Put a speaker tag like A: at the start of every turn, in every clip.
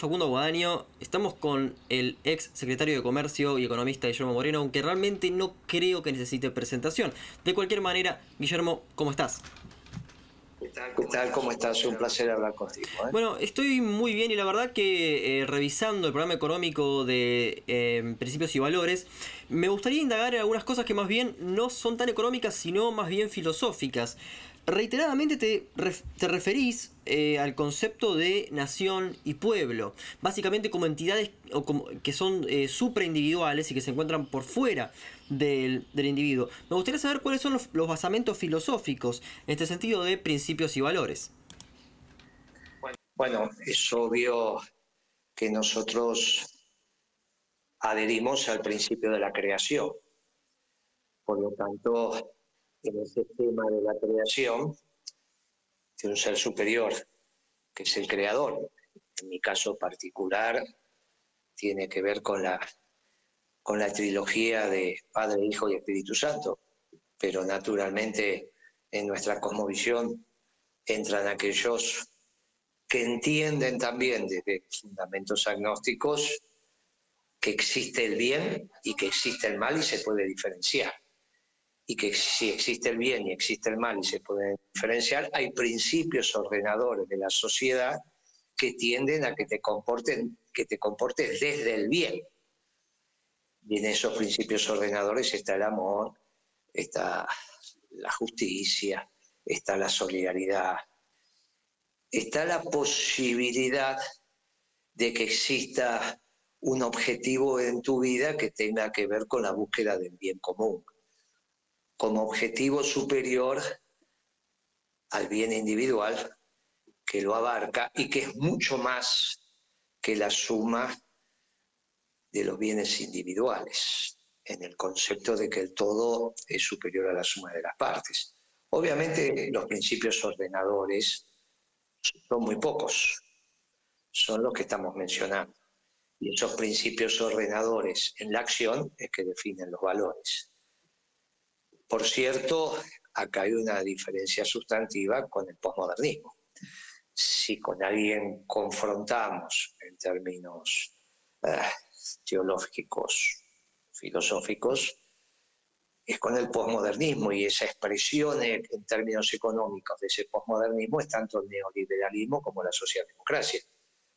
A: Facundo Guadaño. Estamos con el ex secretario de Comercio y economista Guillermo Moreno, aunque realmente no creo que necesite presentación. De cualquier manera, Guillermo, ¿cómo estás?
B: ¿Qué tal? ¿Cómo estás? Un placer hablar contigo.
A: Bueno, estoy muy bien y la verdad que revisando el programa económico de Principios y Valores, me gustaría indagar en algunas cosas que más bien no son tan económicas, sino más bien filosóficas. Reiteradamente te referís al concepto de nación y pueblo, básicamente como entidades que son supraindividuales y que se encuentran por fuera del individuo. Me gustaría saber cuáles son los basamentos filosóficos en este sentido de principios y valores.
B: Bueno, es obvio que nosotros adherimos al principio de la creación. Por lo tanto, en ese tema de la creación, de un ser superior, que es el creador. En mi caso particular, tiene que ver con la trilogía de Padre, Hijo y Espíritu Santo. Pero naturalmente, en nuestra cosmovisión, entran aquellos que entienden también desde fundamentos agnósticos que existe el bien y que existe el mal y se puede diferenciar. Y que si existe el bien y existe el mal y se puede diferenciar, hay principios ordenadores de la sociedad que tienden a que te comportes desde el bien. Y en esos principios ordenadores está el amor, está la justicia, está la solidaridad, está la posibilidad de que exista un objetivo en tu vida que tenga que ver con la búsqueda del bien común, como objetivo superior al bien individual que lo abarca y que es mucho más que la suma de los bienes individuales, en el concepto de que el todo es superior a la suma de las partes. Obviamente los principios ordenadores son muy pocos, son los que estamos mencionando. Y esos principios ordenadores en la acción es que definen los valores. Por cierto, acá hay una diferencia sustantiva con el posmodernismo. Si con alguien confrontamos en términos teológicos, filosóficos, es con el posmodernismo, y esa expresión en términos económicos de ese posmodernismo es tanto el neoliberalismo como la socialdemocracia.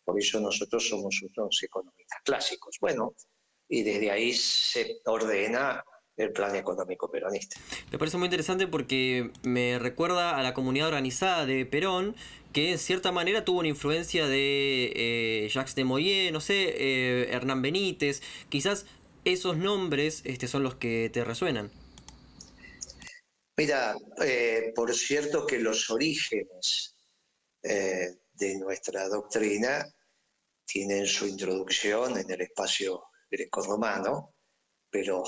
B: Por eso nosotros somos unos economistas clásicos. Bueno, y desde ahí se ordena el plan económico peronista.
A: Me parece muy interesante porque me recuerda a la comunidad organizada de Perón, que en cierta manera tuvo una influencia de Jacques de Molay, no sé, Hernán Benítez. Quizás esos nombres son los que te resuenan.
B: Mira, por cierto que los orígenes de nuestra doctrina tienen su introducción en el espacio grecorromano, pero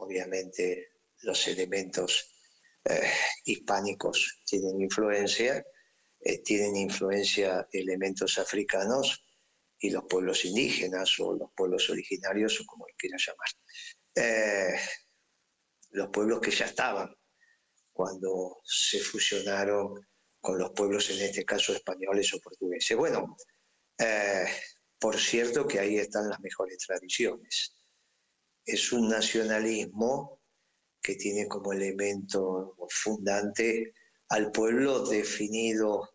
B: obviamente los elementos hispánicos tienen influencia elementos africanos y los pueblos indígenas o los pueblos originarios o como quieras llamar. Los pueblos que ya estaban cuando se fusionaron con los pueblos, en este caso españoles o portugueses. Bueno, por cierto que ahí están las mejores tradiciones. Es un nacionalismo que tiene como elemento fundante al pueblo definido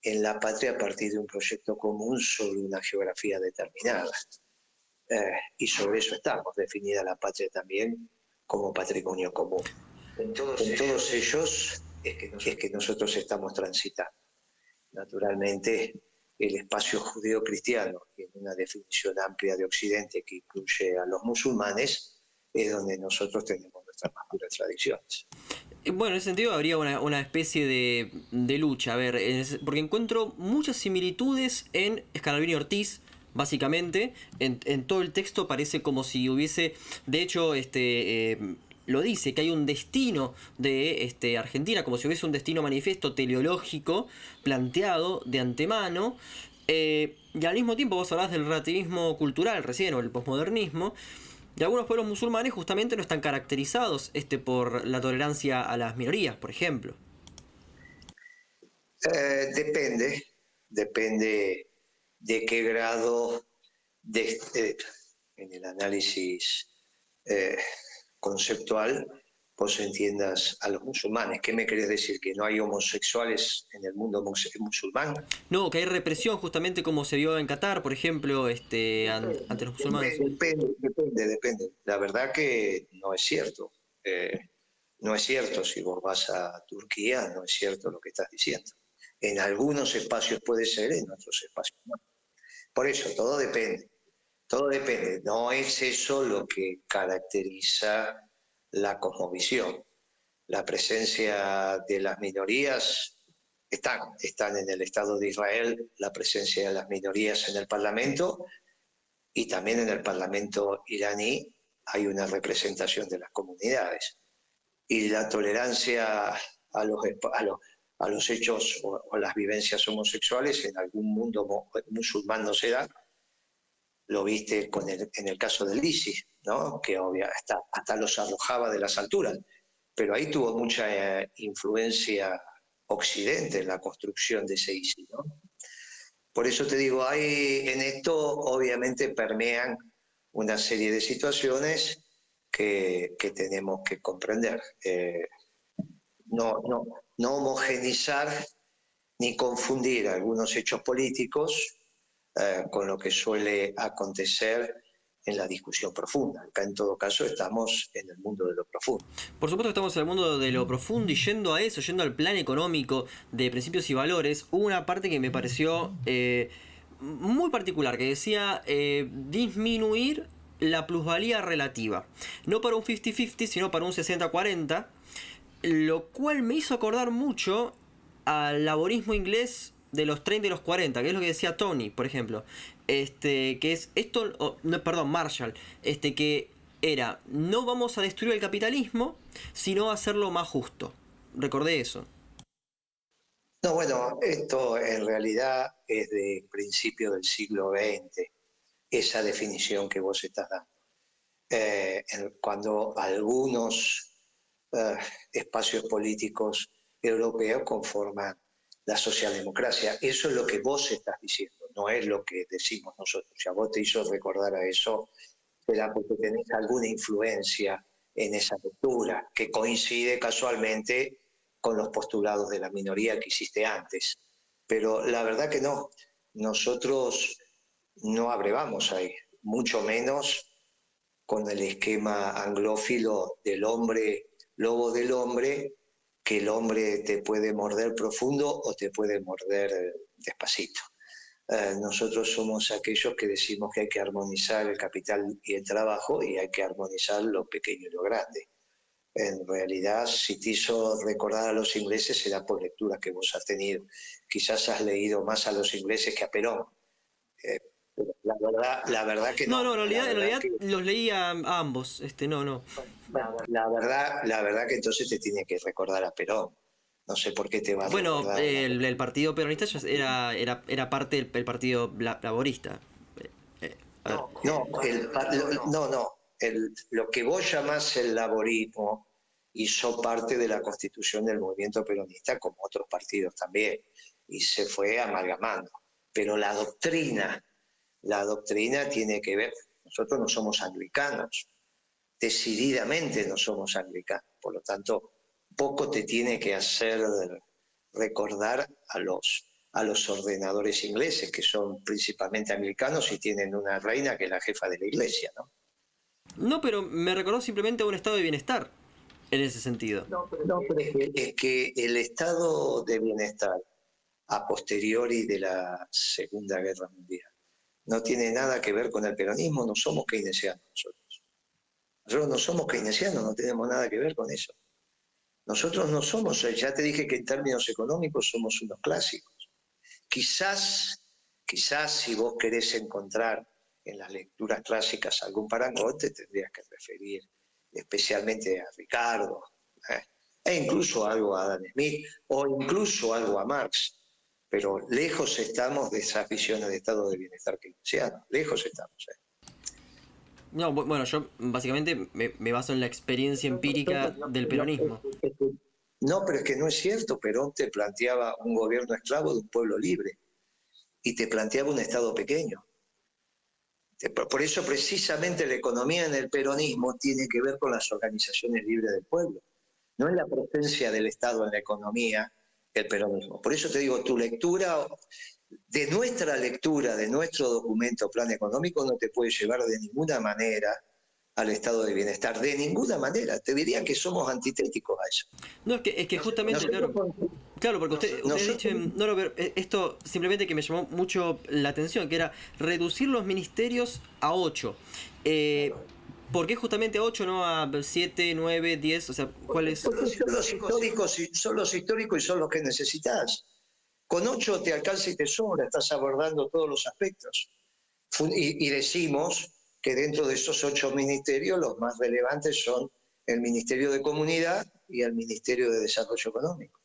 B: en la patria a partir de un proyecto común sobre una geografía determinada. Y sobre eso estamos, definida la patria también como patrimonio común. En todos ellos es que nosotros estamos transitando. Naturalmente, el espacio judeo-cristiano, en una definición amplia de Occidente que incluye a los musulmanes, es donde nosotros tenemos nuestras más puras tradiciones.
A: Bueno, en ese sentido habría una especie de lucha, a ver, porque encuentro muchas similitudes en Scalabrini y Ortiz, básicamente. En todo el texto parece como si hubiese, de hecho, lo dice, que hay un destino de Argentina, como si hubiese un destino manifiesto teleológico planteado de antemano. Y al mismo tiempo vos hablás del relativismo cultural recién, o el posmodernismo. Y algunos pueblos musulmanes justamente no están caracterizados por la tolerancia a las minorías, por ejemplo.
B: Depende de qué grado en el análisis conceptual vos entiendas a los musulmanes. ¿Qué me querés decir? ¿Que no hay homosexuales en el mundo musulmán?
A: No, que hay represión justamente como se vio en Qatar, por ejemplo, ante los musulmanes.
B: Depende. La verdad que no es cierto. No es cierto. Si vos vas a Turquía, no es cierto lo que estás diciendo. En algunos espacios puede ser, en otros espacios no. Por eso, todo depende. Todo depende. No es eso lo que caracteriza la cosmovisión. La presencia de las minorías están en el Estado de Israel, la presencia de las minorías en el Parlamento, y también en el Parlamento iraní hay una representación de las comunidades. Y la tolerancia a los hechos o las vivencias homosexuales en algún mundo musulmán no se da. Lo viste en el caso del ISIS, ¿no? Que hasta los arrojaba de las alturas. Pero ahí tuvo mucha influencia Occidente en la construcción de ese ISIS, ¿no? Por eso te digo, en esto obviamente permean una serie de situaciones que tenemos que comprender. No homogenizar ni confundir algunos hechos políticos con lo que suele acontecer en la discusión profunda. Acá en todo caso estamos en el mundo de lo profundo.
A: Por supuesto que estamos en el mundo de lo profundo y yendo a eso, yendo al plan económico de principios y valores, hubo una parte que me pareció muy particular, que decía disminuir la plusvalía relativa. No para un 50-50, sino para un 60-40, lo cual me hizo acordar mucho al laborismo inglés de los 30 y los 40, que es lo que decía Tony, por ejemplo. Que es esto, no, perdón, Marshall, que era, no vamos a destruir el capitalismo, sino a hacerlo más justo. Recordé eso.
B: No, bueno, esto en realidad es de principio del siglo XX, esa definición que vos estás dando. Cuando algunos espacios políticos europeos conforman la socialdemocracia. Eso es lo que vos estás diciendo, no es lo que decimos nosotros. Si a vos te hizo recordar a eso, será porque tenés alguna influencia en esa lectura, que coincide casualmente con los postulados de la minoría que hiciste antes. Pero la verdad que no, nosotros no abrevamos ahí, mucho menos con el esquema anglófilo del hombre, lobo del hombre, que el hombre te puede morder profundo o te puede morder despacito. Nosotros somos aquellos que decimos que hay que armonizar el capital y el trabajo y hay que armonizar lo pequeño y lo grande. En realidad, si te hizo recordar a los ingleses, será por lecturas que vos has tenido. Quizás has leído más a los ingleses que a Perón. La verdad que no.
A: No, en realidad que los leí a ambos. No.
B: La verdad que entonces te tiene que recordar a Perón. No sé por qué te va a
A: bueno,
B: recordar.
A: El partido peronista ya era parte del partido laborista.
B: Lo que vos llamás el laborismo hizo parte de la constitución del movimiento peronista, como otros partidos también, y se fue amalgamando. Pero la doctrina tiene que ver, nosotros no somos anglicanos, decididamente no somos anglicanos, por lo tanto, poco te tiene que hacer recordar a los ordenadores ingleses, que son principalmente anglicanos y tienen una reina que es la jefa de la iglesia, ¿no?
A: No, pero me recordó simplemente a un estado de bienestar, en ese sentido.
B: Pero es que el estado de bienestar a posteriori de la Segunda Guerra Mundial no tiene nada que ver con el peronismo, no somos keynesianos nosotros. Nosotros no somos keynesianos, no tenemos nada que ver con eso. Nosotros no somos, ya te dije que en términos económicos somos unos clásicos. Quizás si vos querés encontrar en las lecturas clásicas algún parangón, te tendrías que referir especialmente a Ricardo, e incluso algo a Adam Smith, o incluso algo a Marx. Pero lejos estamos de esas visiones de estado de bienestar keynesiano, lejos estamos.
A: No, bueno, yo básicamente me baso en la experiencia empírica del peronismo.
B: No, pero es que no es cierto. Perón te planteaba un gobierno esclavo de un pueblo libre. y te planteaba un Estado pequeño. Por eso precisamente la economía en el peronismo tiene que ver con las organizaciones libres del pueblo. No es la presencia del Estado en la economía el peronismo. Por eso te digo, tu lectura, de nuestra lectura, de nuestro documento Plan Económico, no te puede llevar de ninguna manera al estado de bienestar, de ninguna manera. Te diría que somos antitéticos a eso.
A: No, es que justamente, claro, porque usted ha dicho, no, esto simplemente que me llamó mucho la atención, que era reducir los ministerios a 8. ¿Por qué justamente a 8, no a 7, 9, 10? O sea, ¿cuál es?
B: Porque son los históricos y son los que necesitas. Con 8 te alcanza y te sobra, estás abordando todos los aspectos. Y decimos que dentro de esos 8 ministerios los más relevantes son el Ministerio de Comunidad y el Ministerio de Desarrollo Económico.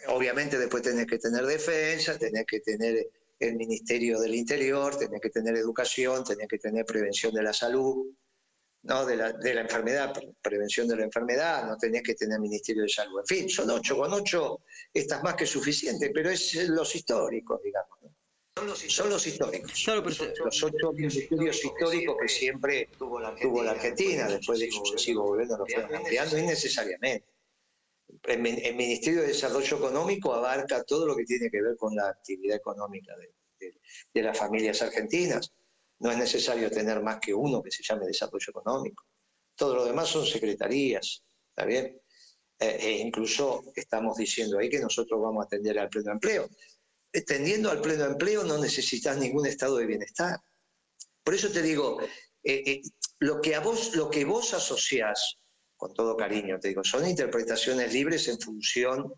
B: Obviamente después tenés que tener defensa, tenés que tener el Ministerio del Interior, tenés que tener educación, tenés que tener prevención de la salud, no de la enfermedad, prevención de la enfermedad, no tenés que tener Ministerio de Salud. En fin, son 8, con 8 estás más que suficiente, pero es los históricos, digamos, ¿no? Son los históricos.
A: Claro, pero
B: los 8 ministerios históricos que siempre tuvo la Argentina, después de sucesivos gobiernos lo fueron ampliando innecesariamente. El Ministerio de Desarrollo Económico abarca todo lo que tiene que ver con la actividad económica de las familias argentinas. No es necesario tener más que uno que se llame Desarrollo Económico. Todo lo demás son secretarías, ¿está bien? Incluso estamos diciendo ahí que nosotros vamos a atender al pleno empleo. Tendiendo al pleno empleo no necesitas ningún estado de bienestar. Por eso te digo, lo que vos asociás, con todo cariño te digo, son interpretaciones libres en función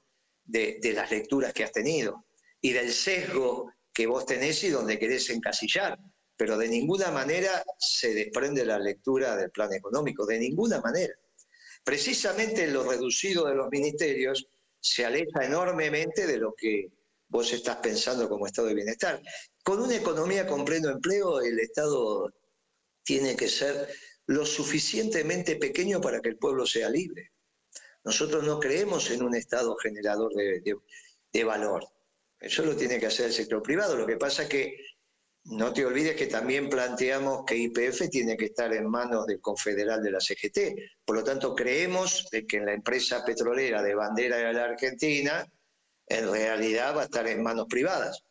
B: de las lecturas que has tenido y del sesgo que vos tenés y donde querés encasillar. Pero de ninguna manera se desprende la lectura del plan económico, de ninguna manera. Precisamente lo reducido de los ministerios se aleja enormemente de lo que vos estás pensando como estado de bienestar. Con una economía con pleno empleo, el Estado tiene que ser lo suficientemente pequeño para que el pueblo sea libre. Nosotros no creemos en un Estado generador de valor. Eso lo tiene que hacer el sector privado. Lo que pasa es que no te olvides que también planteamos que YPF tiene que estar en manos del confederal de la CGT. Por lo tanto, creemos de que en la empresa petrolera de bandera de la Argentina, en realidad va a estar en manos privadas,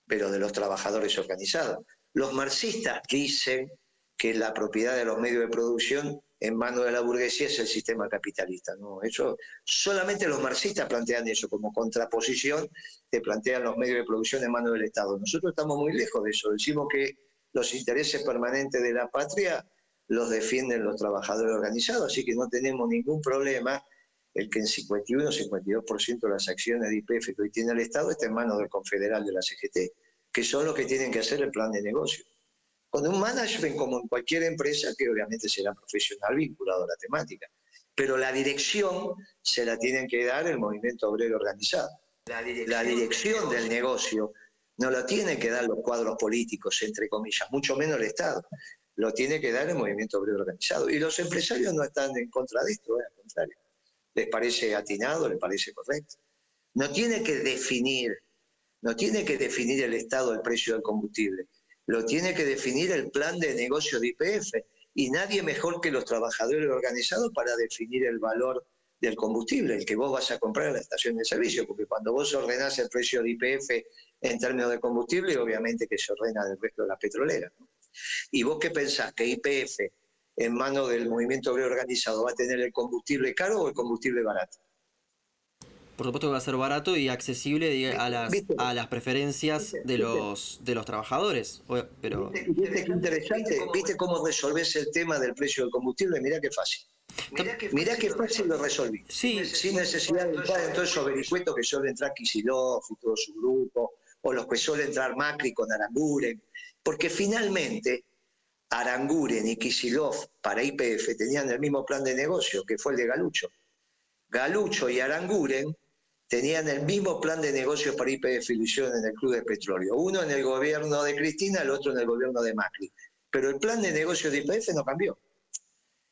B: pero de los trabajadores organizados. Los marxistas dicen que la propiedad de los medios de producción en manos de la burguesía es el sistema capitalista. No, eso, solamente los marxistas plantean eso como contraposición, te plantean los medios de producción en manos del Estado. Nosotros estamos muy lejos de eso. Decimos que los intereses permanentes de la patria los defienden los trabajadores organizados, así que no tenemos ningún problema el que en 51 o 52% de las acciones de YPF que hoy tiene el Estado está en manos del confederal de la CGT, que son los que tienen que hacer el plan de negocio. Con un management como en cualquier empresa que obviamente será profesional vinculado a la temática. Pero la dirección se la tienen que dar el movimiento obrero organizado. La dirección del negocio no la tienen que dar los cuadros políticos, entre comillas, mucho menos el Estado. Lo tiene que dar el movimiento obrero organizado. Y los empresarios no están en contra de esto, al contrario. Les parece atinado, les parece correcto. No tiene que definir el Estado el precio del combustible. Lo tiene que definir el plan de negocio de YPF, y nadie mejor que los trabajadores organizados para definir el valor del combustible, el que vos vas a comprar en la estación de servicio, porque cuando vos ordenás el precio de YPF en términos de combustible, obviamente que se ordena del resto de las petroleras, ¿no? ¿Y vos qué pensás? ¿Que YPF en manos del movimiento obrero organizado va a tener el combustible caro o el combustible barato?
A: Por supuesto que va a ser barato y accesible a las preferencias de los trabajadores. Pero
B: ¿Viste qué interesante? ¿Viste cómo resolvés el tema del precio del combustible? Mirá qué fácil. Mirá qué fácil lo resolví.
A: Sí.
B: Sin necesidad de entrar en todos esos vericuetos que suele entrar Kicillof y todo su grupo, o los que suele entrar Macri con Aranguren. Porque finalmente Aranguren y Kicillof para YPF tenían el mismo plan de negocio, que fue el de Galucho. Galucho y Aranguren tenían el mismo plan de negocios para YPF y lo hicieron en el Club de Petróleo. Uno en el gobierno de Cristina, el otro en el gobierno de Macri. Pero el plan de negocios de YPF no cambió.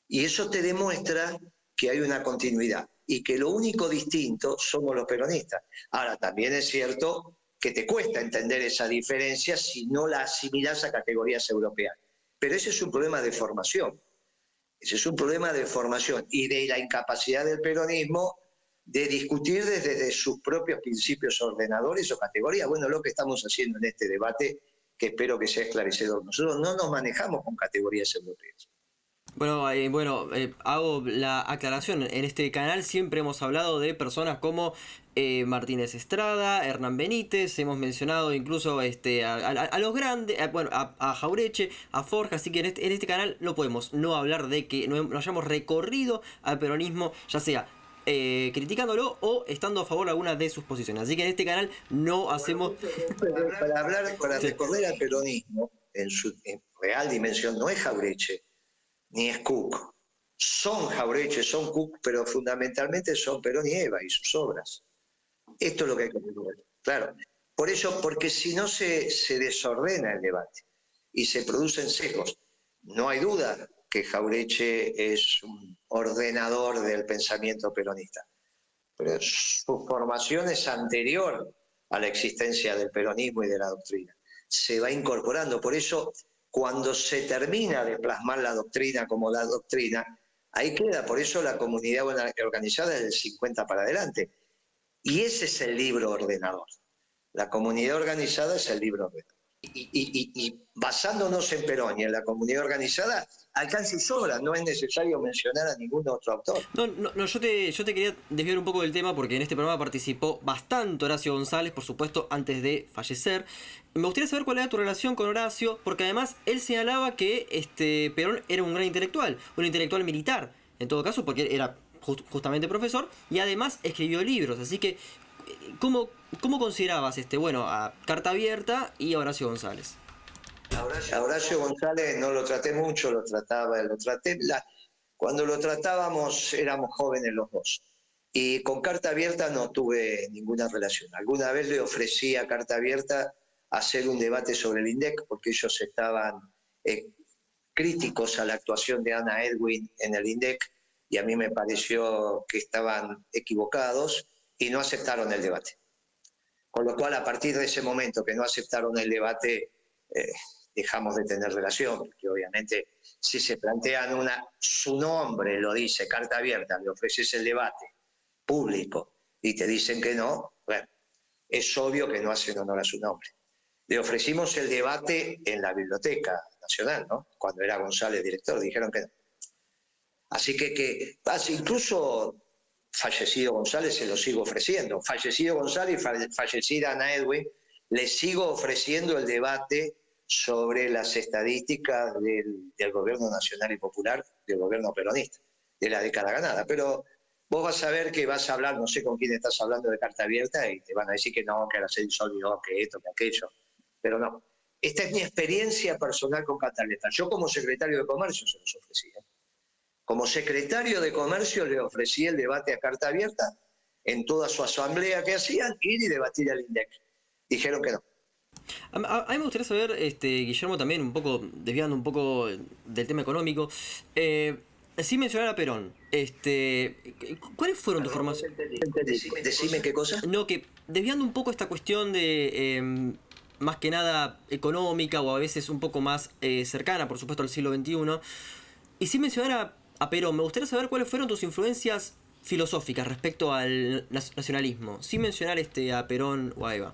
B: Y eso te demuestra que hay una continuidad y que lo único distinto somos los peronistas. Ahora, también es cierto que te cuesta entender esa diferencia si no la asimilás a categorías europeas. Pero ese es un problema de formación. Ese es un problema de formación y de la incapacidad del peronismo de discutir desde sus propios principios ordenadores o categorías. Bueno, lo que estamos haciendo en este debate, que espero que sea esclarecedor. Nosotros no nos manejamos con categorías europeas.
A: Hago la aclaración. En este canal siempre hemos hablado de personas como Martínez Estrada, Hernán Benítez, hemos mencionado incluso a los grandes, a Jaureche, a Forja, así que en este canal no podemos no hablar de que no hayamos recorrido al peronismo, ya sea criticándolo o estando a favor de alguna de sus posiciones. Así que en este canal no hacemos...
B: Para recorrer al peronismo en su real dimensión no es Jaureche ni es Cook. Son Jaureche, son Cook, pero fundamentalmente son Perón y Eva y sus obras. Esto es lo que hay que recordar. Claro. Por eso, porque si no se desordena el debate y se producen sesgos. No hay duda que Jaureche es un ordenador del pensamiento peronista, pero su formación es anterior a la existencia del peronismo y de la doctrina. Se va incorporando. Por eso, cuando se termina de plasmar la doctrina como la doctrina, ahí queda. Por eso la comunidad organizada es del 50 para adelante. Y ese es el libro ordenador. La comunidad organizada es el libro ordenador. Y basándonos en Perón y en la comunidad organizada, alcanza y sobra, no es necesario mencionar a ningún otro autor.
A: Yo te quería desviar un poco del tema porque en este programa participó bastante Horacio González, por supuesto, antes de fallecer. Me gustaría saber cuál era tu relación con Horacio, porque además él señalaba que Perón era un gran intelectual, un intelectual militar, en todo caso, porque era justamente profesor y además escribió libros, así que ¿cómo considerabas a Carta Abierta y a Horacio González?
B: A Horacio González no lo traté mucho, cuando lo tratábamos éramos jóvenes los dos. Y con Carta Abierta no tuve ninguna relación. Alguna vez le ofrecí a Carta Abierta hacer un debate sobre el INDEC, porque ellos estaban críticos a la actuación de Ana Edwin en el INDEC, y a mí me pareció que estaban equivocados y no aceptaron el debate. Con lo cual, a partir de ese momento que no aceptaron el debate, dejamos de tener relación, porque obviamente si se plantean su nombre lo dice, Carta Abierta, le ofreces el debate público y te dicen que no, bueno, es obvio que no hacen honor a su nombre. Le ofrecimos el debate en la Biblioteca Nacional, ¿no? Cuando era González director, dijeron que no. Así que incluso fallecido González se lo sigo ofreciendo. Fallecido González y fallecida Ana Edwin, le sigo ofreciendo el debate sobre las estadísticas del gobierno nacional y popular, del gobierno peronista, de la década ganada. Pero vos vas a ver que vas a hablar, no sé con quién estás hablando de Carta Abierta, y te van a decir que no, que Araceli se olvidó, que esto, que aquello. Pero no. Esta es mi experiencia personal con Carta Abierta. Yo como secretario de Comercio se los ofrecía. Como secretario de Comercio le ofrecí el debate a Carta Abierta en toda su asamblea que hacían, ir y debatir al INDEC. Dijeron que no.
A: A mí me gustaría saber, Guillermo, también un poco, desviando un poco del tema económico, sin mencionar a Perón, ¿cuáles fueron tus formaciones?
B: Decime qué cosa.
A: No, que desviando un poco esta cuestión de más que nada económica o a veces un poco más cercana, por supuesto, al siglo XXI, y sin mencionar a Perón, me gustaría saber cuáles fueron tus influencias filosóficas respecto al nacionalismo, sin mencionar a Perón o a Eva.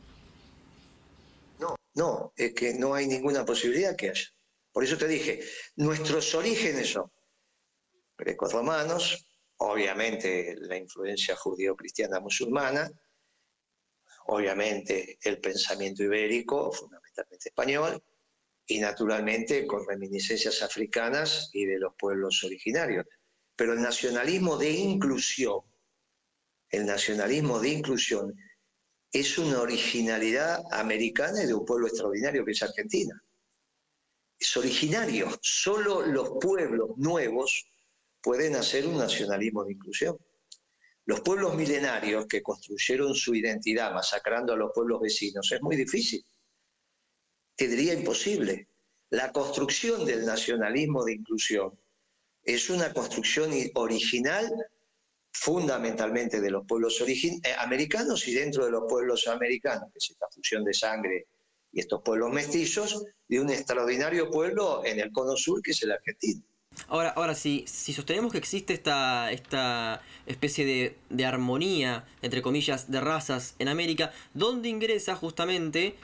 B: No, es que no hay ninguna posibilidad que haya. Por eso te dije, nuestros orígenes son grecos romanos, obviamente la influencia judío-cristiana musulmana, obviamente el pensamiento ibérico, fundamentalmente español, y naturalmente con reminiscencias africanas y de los pueblos originarios. Pero el nacionalismo de inclusión es una originalidad americana y de un pueblo extraordinario que es Argentina. Es originario. Solo los pueblos nuevos pueden hacer un nacionalismo de inclusión. Los pueblos milenarios que construyeron su identidad masacrando a los pueblos vecinos es muy difícil. Te diría imposible. La construcción del nacionalismo de inclusión es una construcción original fundamentalmente de los pueblos americanos y dentro de los pueblos americanos, que es esta fusión de sangre y estos pueblos mestizos, de un extraordinario pueblo en el cono sur que es el argentino.
A: Ahora si sostenemos que existe esta especie de armonía, entre comillas, de razas en América, ¿dónde ingresa justamente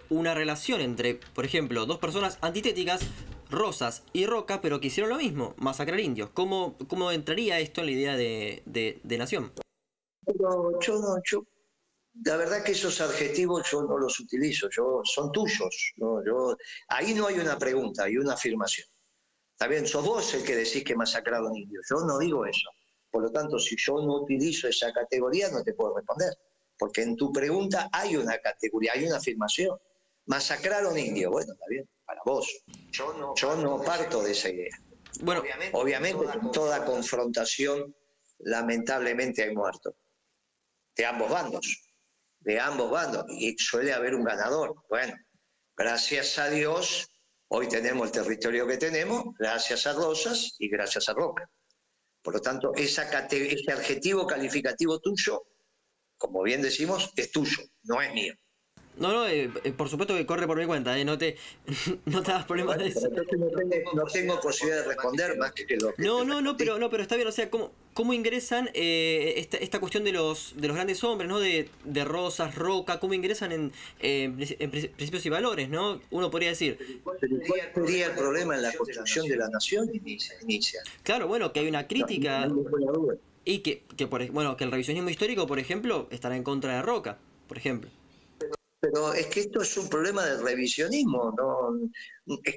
A: una relación entre, por ejemplo, dos personas antitéticas, Rosas y Roca, pero que hicieron lo mismo, masacrar indios? ¿Cómo entraría esto en la idea de nación?
B: Pero la verdad que esos adjetivos yo no los utilizo, son tuyos. ¿No? Ahí no hay una pregunta, hay una afirmación. Está bien, sos vos el que decís que masacraron indios, yo no digo eso. Por lo tanto, si yo no utilizo esa categoría, no te puedo responder. Porque en tu pregunta hay una categoría, hay una afirmación. Masacraron indios, bueno, está bien, para vos. Yo no parto de esa idea.
A: Bueno,
B: Obviamente, en toda confrontación, lamentablemente hay muertos. De ambos bandos. Y suele haber un ganador. Bueno, gracias a Dios, hoy tenemos el territorio que tenemos, gracias a Rosas y gracias a Roca. Por lo tanto, ese adjetivo calificativo tuyo, como bien decimos, es tuyo, no es mío.
A: no, por supuesto que corre por mi cuenta, no te hagas problemas de eso.
B: No tengo posibilidad de responder más que lo que
A: No, pero está bien, o sea, ¿cómo ingresan esta cuestión de los grandes hombres, ¿no? De Rosas, Roca, cómo ingresan en principios y valores, ¿no? Uno podría decir.
B: ¿Cuál sería el problema en la construcción de la nación? Inicia.
A: Claro, bueno, que hay una crítica y que el revisionismo histórico, por ejemplo, estará en contra de Roca, por ejemplo.
B: Pero es que esto es un problema del revisionismo, ¿no?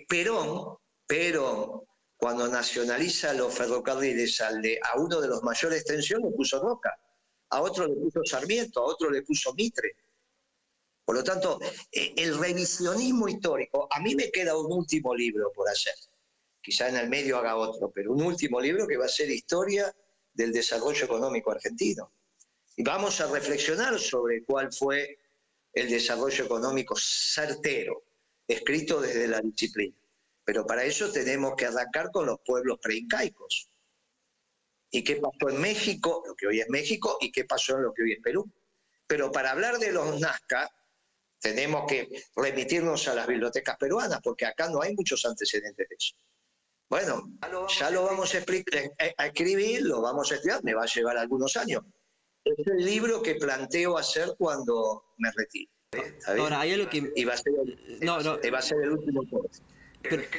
B: Perón, cuando nacionaliza los ferrocarriles a uno de los mayores extensión, le puso Roca, a otro le puso Sarmiento, a otro le puso Mitre. Por lo tanto, el revisionismo histórico, a mí me queda un último libro por hacer, quizá en el medio haga otro, pero un último libro que va a ser Historia del Desarrollo Económico Argentino. Y vamos a reflexionar sobre cuál fue el desarrollo económico certero, escrito desde la disciplina. Pero para eso tenemos que arrancar con los pueblos preincaicos. ¿Y qué pasó en México, lo que hoy es México, y qué pasó en lo que hoy es Perú? Pero para hablar de los Nazca, tenemos que remitirnos a las bibliotecas peruanas, porque acá no hay muchos antecedentes de eso. Bueno, ya lo vamos a escribir, lo vamos a estudiar, me va a llevar algunos años. Es el libro que planteo hacer cuando me retire.
A: Ahora, hay algo que...
B: Y va a ser el último corte.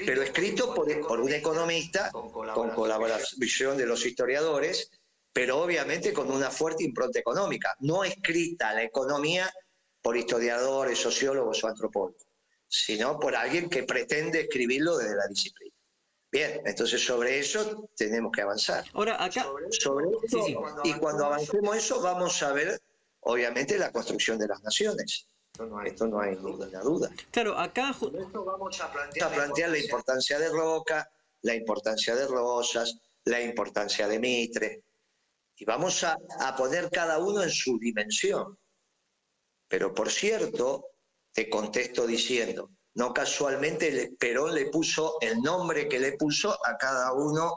B: Pero escrito por un economista, con colaboración de los historiadores, pero obviamente con una fuerte impronta económica. No escrita la economía por historiadores, sociólogos o antropólogos, sino por alguien que pretende escribirlo desde la disciplina. Bien, entonces sobre eso tenemos que avanzar.
A: Ahora, acá...
B: Sobre eso, sí. Y cuando avancemos eso, vamos a ver, obviamente, la construcción de las naciones. Esto no hay ninguna duda.
A: Claro, acá...
B: Vamos a plantear la importancia de Roca, la importancia de Rosas, la importancia de Mitre, y vamos a poner cada uno en su dimensión. Pero, por cierto, te contesto diciendo, no casualmente Perón le puso el nombre que le puso a cada uno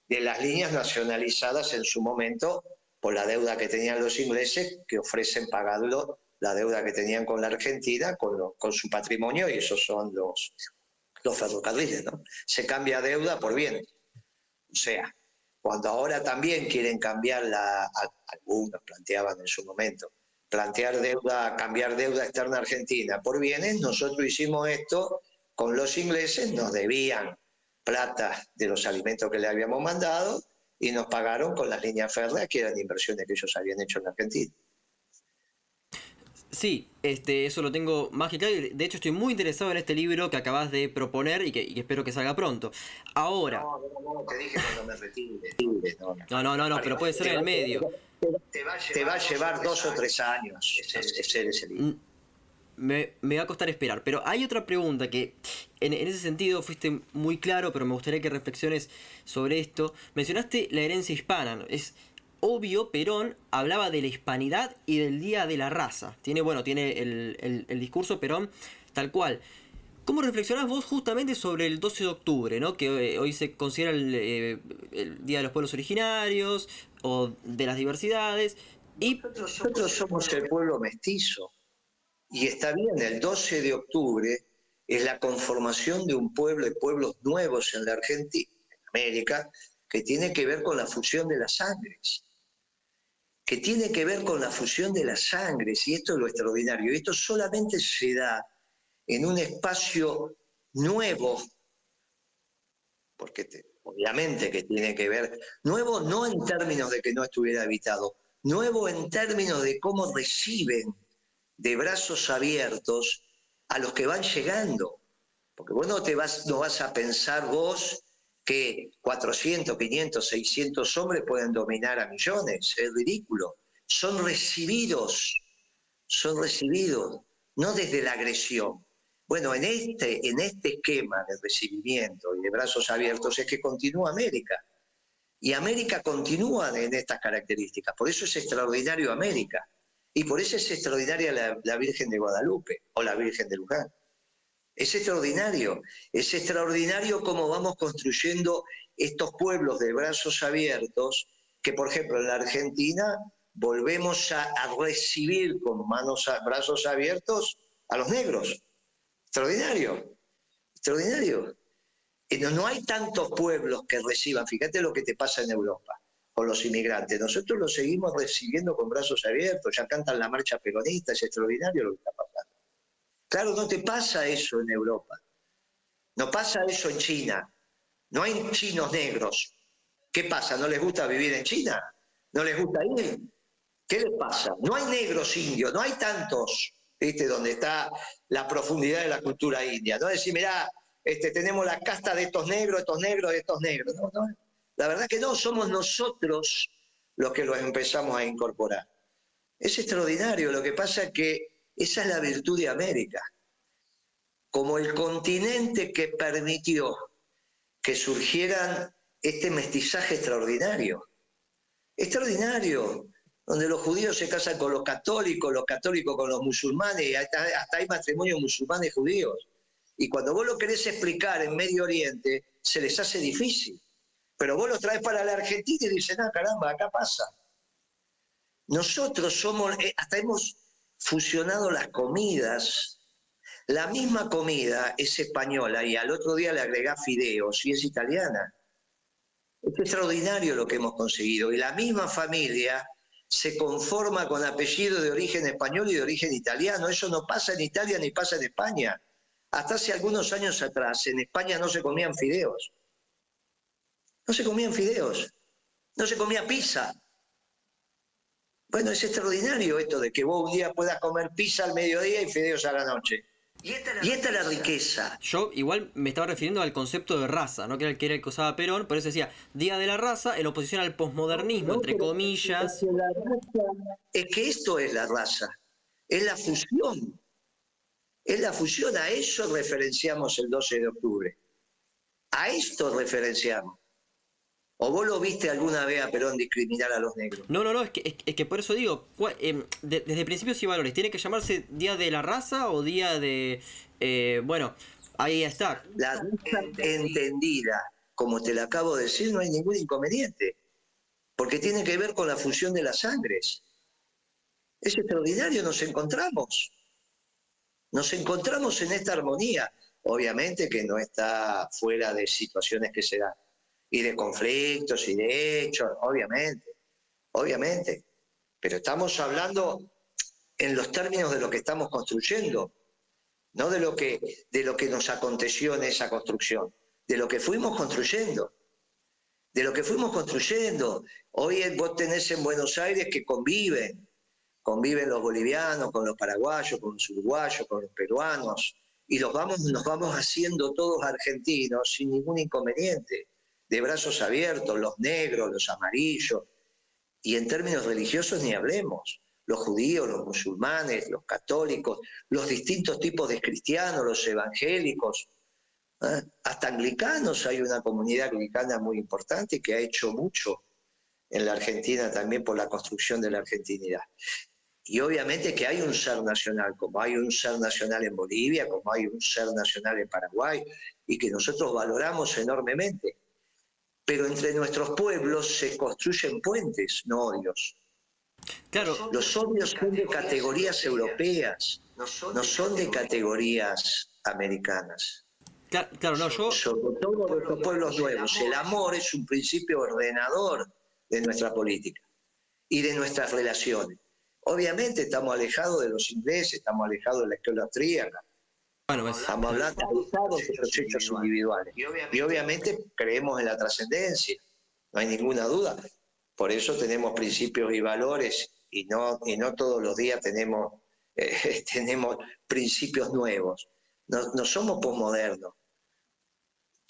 B: de las líneas nacionalizadas en su momento por la deuda que tenían los ingleses, que ofrecen pagarlo, la deuda que tenían con la Argentina, con su patrimonio, y esos son los ferrocarriles, ¿no? Se cambia deuda por bienes. O sea, cuando ahora también quieren cambiar algunos planteaban en su momento, cambiar deuda externa argentina por bienes, nosotros hicimos esto con los ingleses, nos debían plata de los alimentos que le habíamos mandado y nos pagaron con las líneas férreas, que eran inversiones que ellos habían hecho en Argentina.
A: Sí, eso lo tengo más que claro. De hecho, estoy muy interesado en este libro que acabas de proponer y que espero que salga pronto. Ahora...
B: No, te dije cuando me retire.
A: No, pero puede ser en el medio.
B: Te va a llevar 2 o 3 años hacer ese libro.
A: Me va a costar esperar, pero hay otra pregunta que en ese sentido fuiste muy claro, pero me gustaría que reflexiones sobre esto. Mencionaste la herencia hispana, ¿no? Es obvio, Perón hablaba de la hispanidad y del Día de la Raza. Tiene el discurso Perón tal cual. ¿Cómo reflexionás vos justamente sobre el 12 de octubre, ¿no? Que hoy se considera el Día de los Pueblos Originarios, o de las diversidades. Y
B: nosotros somos el pueblo mestizo. Y está bien, el 12 de octubre es la conformación de un pueblo, de pueblos nuevos en la Argentina, en América, que tiene que ver con la fusión de las sangres. Que tiene que ver con la fusión de las sangres, y esto es lo extraordinario. Esto solamente se da en un espacio nuevo, porque obviamente que tiene que ver, nuevo no en términos de que no estuviera habitado, nuevo en términos de cómo reciben de brazos abiertos a los que van llegando. Porque vos no vas a pensar vos que 400, 500, 600 hombres pueden dominar a millones. Es ridículo. Son recibidos, no desde la agresión. Bueno, en este esquema de recibimiento y de brazos abiertos es que continúa América. Y América continúa en estas características. Por eso es extraordinario América. Y por eso es extraordinaria la Virgen de Guadalupe o la Virgen de Luján. Es extraordinario cómo vamos construyendo estos pueblos de brazos abiertos, que por ejemplo en la Argentina volvemos a recibir con brazos abiertos a los negros. Extraordinario. No hay tantos pueblos que reciban, fíjate lo que te pasa en Europa con los inmigrantes. Nosotros los seguimos recibiendo con brazos abiertos, ya cantan la marcha peronista, es extraordinario lo que está pasando. Claro, no te pasa eso en Europa, no pasa eso en China, no hay chinos negros. ¿Qué pasa? ¿No les gusta vivir en China? ¿No les gusta ir? ¿Qué les pasa? No hay negros indios, no hay tantos, ¿viste? Donde está la profundidad de la cultura india. No decir, mirá, tenemos la casta de estos negros, estos negros, estos negros. No, no. La verdad que no, somos nosotros los que los empezamos a incorporar. Es extraordinario, lo que pasa es que esa es la virtud de América. Como el continente que permitió que surgieran este mestizaje extraordinario. Extraordinario, donde los judíos se casan con los católicos con los musulmanes, y hasta hay matrimonios musulmanes judíos. Y cuando vos lo querés explicar en Medio Oriente, se les hace difícil. Pero vos lo traes para la Argentina y dicen, ah, caramba, acá pasa. Nosotros hasta hemos fusionado las comidas. La misma comida es española y al otro día le agregás fideos y es italiana. Es extraordinario lo que hemos conseguido. Y la misma familia se conforma con apellido de origen español y de origen italiano. Eso no pasa en Italia ni pasa en España. Hasta hace algunos años atrás, en España no se comían fideos. No se comían fideos. No se comía pizza. Bueno, es extraordinario esto de que vos un día puedas comer pizza al mediodía y fideos a la noche. Y esta es la riqueza.
A: Yo igual me estaba refiriendo al concepto de raza, ¿no? Que era el que usaba Perón, por eso decía Día de la Raza en oposición al posmodernismo, entre comillas.
B: Es que esto es la raza, es la fusión. Es la fusión, a eso referenciamos el 12 de octubre. A esto referenciamos. ¿O vos lo viste alguna vez a Perón discriminar a los negros?
A: No, es que por eso digo, desde principios y valores, ¿tiene que llamarse Día de la Raza o Día de... bueno, ahí está.
B: La raza entendida, como te la acabo de decir, no hay ningún inconveniente, porque tiene que ver con la fusión de las sangres. Es extraordinario, nos encontramos en esta armonía. Obviamente que no está fuera de situaciones que se dan, y de conflictos y de hechos, obviamente. Pero estamos hablando en los términos de lo que estamos construyendo, no de lo que nos aconteció en esa construcción, de lo que fuimos construyendo. Hoy vos tenés en Buenos Aires que conviven los bolivianos con los paraguayos, con los uruguayos, con los peruanos, y nos vamos haciendo todos argentinos sin ningún inconveniente, de brazos abiertos, los negros, los amarillos, y en términos religiosos ni hablemos, los judíos, los musulmanes, los católicos, los distintos tipos de cristianos, los evangélicos, hasta anglicanos. Hay una comunidad anglicana muy importante que ha hecho mucho en la Argentina también por la construcción de la argentinidad. Y obviamente que hay un ser nacional, como hay un ser nacional en Bolivia, como hay un ser nacional en Paraguay, y que nosotros valoramos enormemente. pero entre nuestros pueblos se construyen puentes, no odios.
A: Claro.
B: Los odios son de categorías europeas, no son de categorías americanas.
A: Claro, no, yo...
B: Sobre todo de estos pueblos nuevos, el amor es un principio ordenador de nuestra política y de nuestras relaciones. Obviamente estamos alejados de los ingleses, estamos alejados de la escuela austríaca.
A: Bueno,
B: estamos hablando de los hechos individuales. Y obviamente creemos en la trascendencia, no hay ninguna duda. Por eso tenemos principios y valores y no todos los días tenemos principios nuevos. No somos posmodernos.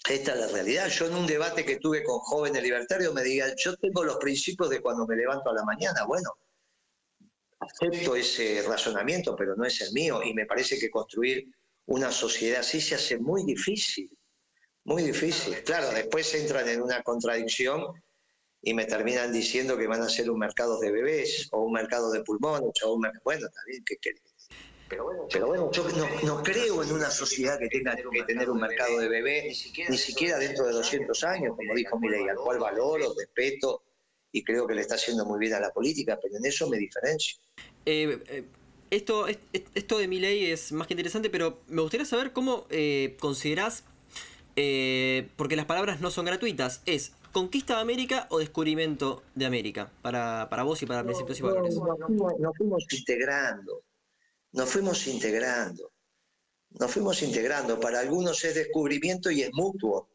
B: Esta es la realidad. Yo en un debate que tuve con jóvenes libertarios me digan, yo tengo los principios de cuando me levanto a la mañana. Bueno, acepto ese razonamiento, pero no es el mío. Y me parece que construir una sociedad así se hace muy difícil. Muy difícil. Claro, después entran en una contradicción y me terminan diciendo que van a ser un mercado de bebés o un mercado de pulmones o un mercado... Bueno, también, ¿qué querés? Pero bueno, yo no creo en una sociedad que tenga que tener un mercado de bebés, ni siquiera dentro de 200 años, como dijo Milei, al cual valoro, respeto y creo que le está haciendo muy bien a la política, pero en eso me diferencio.
A: Esto de Milei es más que interesante, pero me gustaría saber cómo considerás, porque las palabras no son gratuitas, ¿es conquista de América o descubrimiento de América? Para vos y para Principios y Valores.
B: Nos fuimos integrando. Nos fuimos integrando. Para algunos es descubrimiento y es mutuo,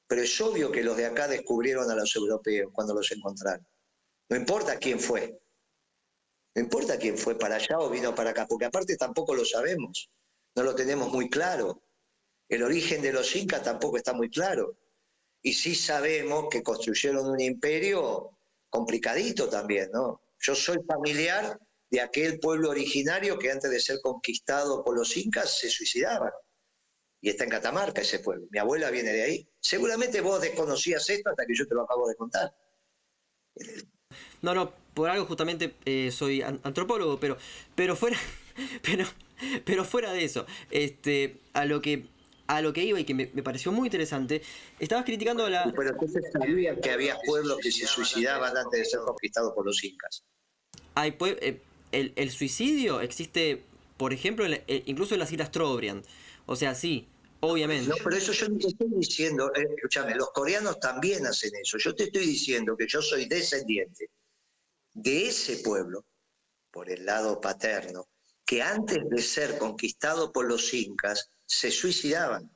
B: pero es obvio que los de acá descubrieron a los europeos cuando los encontraron. No importa quién fue. No importa quién fue para allá o vino para acá, porque aparte tampoco lo sabemos. No lo tenemos muy claro. El origen de los incas tampoco está muy claro. Y sí sabemos que construyeron un imperio complicadito también, ¿no? Yo soy familiar de aquel pueblo originario que antes de ser conquistado por los incas se suicidaban. Y está en Catamarca ese pueblo. Mi abuela viene de ahí. Seguramente vos desconocías esto hasta que yo te lo acabo de contar.
A: No, por algo justamente soy antropólogo, pero fuera pero fuera de eso, a lo que iba y que me pareció muy interesante, estabas criticando a la...
B: Pero entonces sabían que había pueblos que se suicidaban antes de ser conquistados por los incas.
A: El suicidio existe, por ejemplo, incluso en las Islas Trobriand. O sea, sí, obviamente.
B: No, pero eso yo no te estoy diciendo, escúchame, los coreanos también hacen eso. Yo te estoy diciendo que yo soy descendiente de ese pueblo, por el lado paterno, que antes de ser conquistado por los incas, se suicidaban,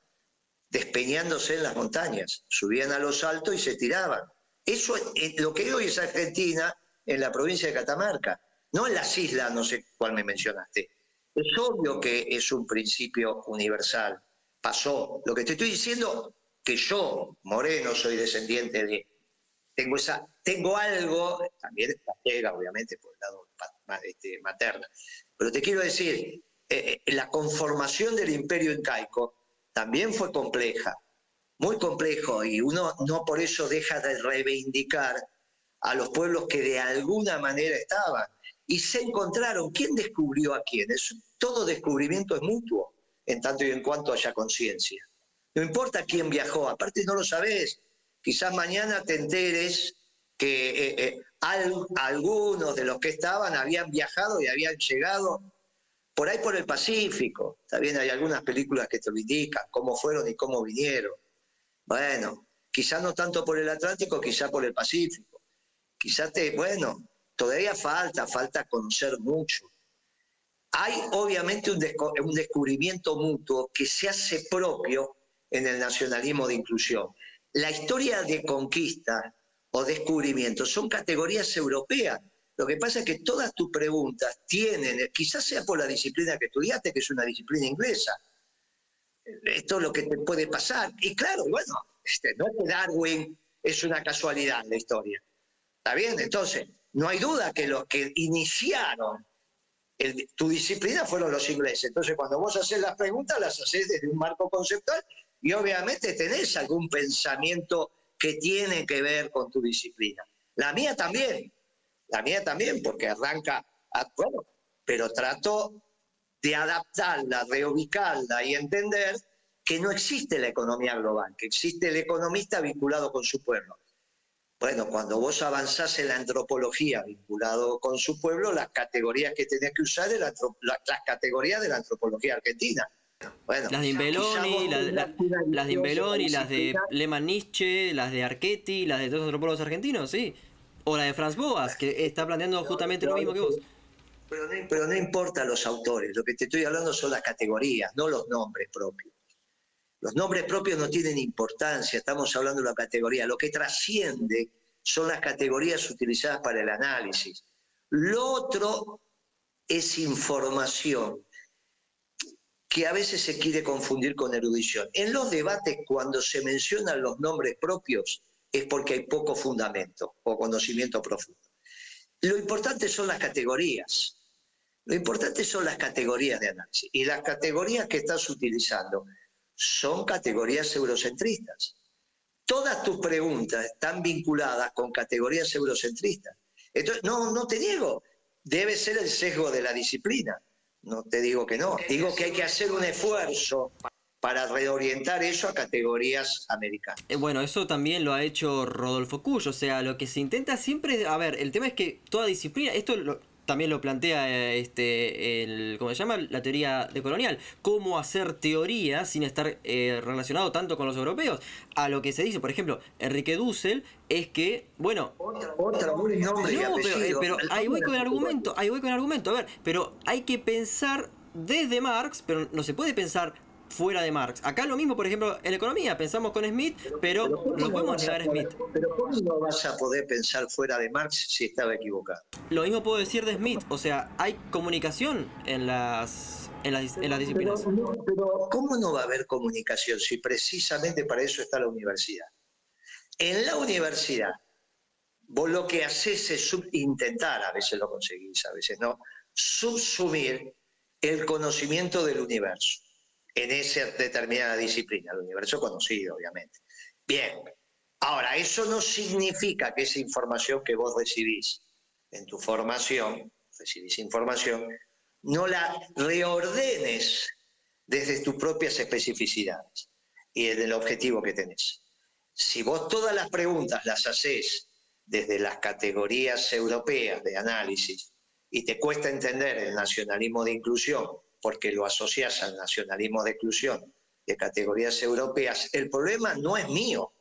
B: despeñándose en las montañas, subían a los altos y se tiraban. Eso es lo que hoy es Argentina, en la provincia de Catamarca, no en las islas, no sé cuál me mencionaste. Es obvio que es un principio universal. Pasó. Lo que te estoy diciendo, que yo, Moreno, soy descendiente de... Tengo algo, también estratega, obviamente, por el lado materno. Pero te quiero decir, la conformación del imperio incaico también fue compleja, muy complejo, y uno no por eso deja de reivindicar a los pueblos que de alguna manera estaban. Y se encontraron. ¿Quién descubrió a quién? Todo descubrimiento es mutuo, en tanto y en cuanto haya conciencia. No importa quién viajó, aparte no lo sabés. Quizás mañana te enteres que algunos de los que estaban habían viajado y habían llegado por ahí por el Pacífico. También hay algunas películas que te lo indican, cómo fueron y cómo vinieron. Bueno, quizás no tanto por el Atlántico, quizás por el Pacífico. Quizás todavía falta conocer mucho. Hay obviamente un descubrimiento mutuo que se hace propio en el nacionalismo de inclusión. La historia de conquista o descubrimiento son categorías europeas. Lo que pasa es que todas tus preguntas tienen, quizás sea por la disciplina que estudiaste, que es una disciplina inglesa. Esto es lo que te puede pasar. Y claro, bueno, no es que Darwin es una casualidad en la historia. ¿Está bien? Entonces, no hay duda que los que iniciaron tu disciplina fueron los ingleses. Entonces, cuando vos haces las preguntas, las haces desde un marco conceptual y obviamente tenés algún pensamiento que tiene que ver con tu disciplina. La mía también, porque arranca, pero trato de adaptarla, reubicarla y entender que no existe la economía global, que existe el economista vinculado con su pueblo. Bueno, cuando vos avanzás en la antropología vinculado con su pueblo, las categorías que tenés que usar es las categorías de la antropología argentina. Bueno,
A: Las de Imbeloni, las de Imbeloni, las de Lehmann Nietzsche, las de Archetti, las de todos los antropólogos argentinos, sí. O la de Franz Boas, que está planteando justamente lo mismo que vos.
B: Pero no importa los autores, lo que te estoy hablando son las categorías, no los nombres propios. Los nombres propios no tienen importancia, estamos hablando de la categoría. Lo que trasciende son las categorías utilizadas para el análisis. Lo otro es información que a veces se quiere confundir con erudición. En los debates, cuando se mencionan los nombres propios, es porque hay poco fundamento o conocimiento profundo. Lo importante son las categorías. Lo importante son las categorías de análisis. Y las categorías que estás utilizando son categorías eurocentristas. Todas tus preguntas están vinculadas con categorías eurocentristas. Entonces, no te niego, debe ser el sesgo de la disciplina. No te digo que no. Digo que hay que hacer un esfuerzo para reorientar eso a categorías americanas.
A: Bueno, eso también lo ha hecho Rodolfo Cuyo, o sea, lo que se intenta siempre, a ver, el tema es que toda disciplina, también lo plantea ¿cómo se llama? La teoría decolonial, cómo hacer teoría sin estar relacionado tanto con los europeos. A lo que se dice, por ejemplo, Enrique Dussel, es que, bueno,
B: un nombre y apellido.
A: pero ahí voy con el argumento, a ver, pero hay que pensar desde Marx, pero no se puede pensar fuera de Marx. Acá lo mismo, por ejemplo, en economía, pensamos con Smith, pero no podemos negar a Smith.
B: Pero ¿cómo no vas a poder pensar fuera de Marx si estaba equivocado?
A: Lo mismo puedo decir de Smith, o sea, hay comunicación en las disciplinas.
B: Pero ¿cómo no va a haber comunicación si precisamente para eso está la universidad? En la universidad, vos lo que haces es intentar, a veces lo conseguís, a veces no, subsumir el conocimiento del universo en esa determinada disciplina, el universo conocido, obviamente. Bien, ahora, eso no significa que esa información que vos recibís en tu formación, recibís información, no la reordenes desde tus propias especificidades y desde el objetivo que tenés. Si vos todas las preguntas las hacés desde las categorías europeas de análisis y te cuesta entender el nacionalismo de inclusión porque lo asocias al nacionalismo de exclusión de categorías europeas, el problema no es mío,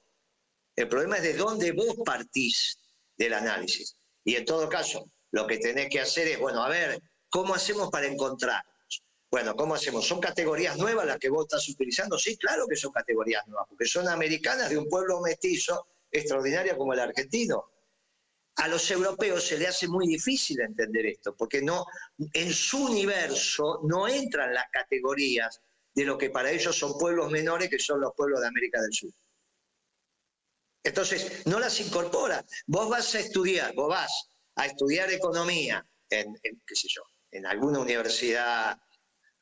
B: el problema es de dónde vos partís del análisis. Y en todo caso, lo que tenés que hacer es, bueno, a ver, ¿cómo hacemos para encontrarnos? Bueno, ¿cómo hacemos? ¿Son categorías nuevas las que vos estás utilizando? Sí, claro que son categorías nuevas, porque son americanas de un pueblo mestizo extraordinario como el argentino. A los europeos se les hace muy difícil entender esto, porque no, en su universo no entran las categorías de lo que para ellos son pueblos menores, que son los pueblos de América del Sur. Entonces, no las incorpora. Vos vas a estudiar economía qué sé yo, en alguna universidad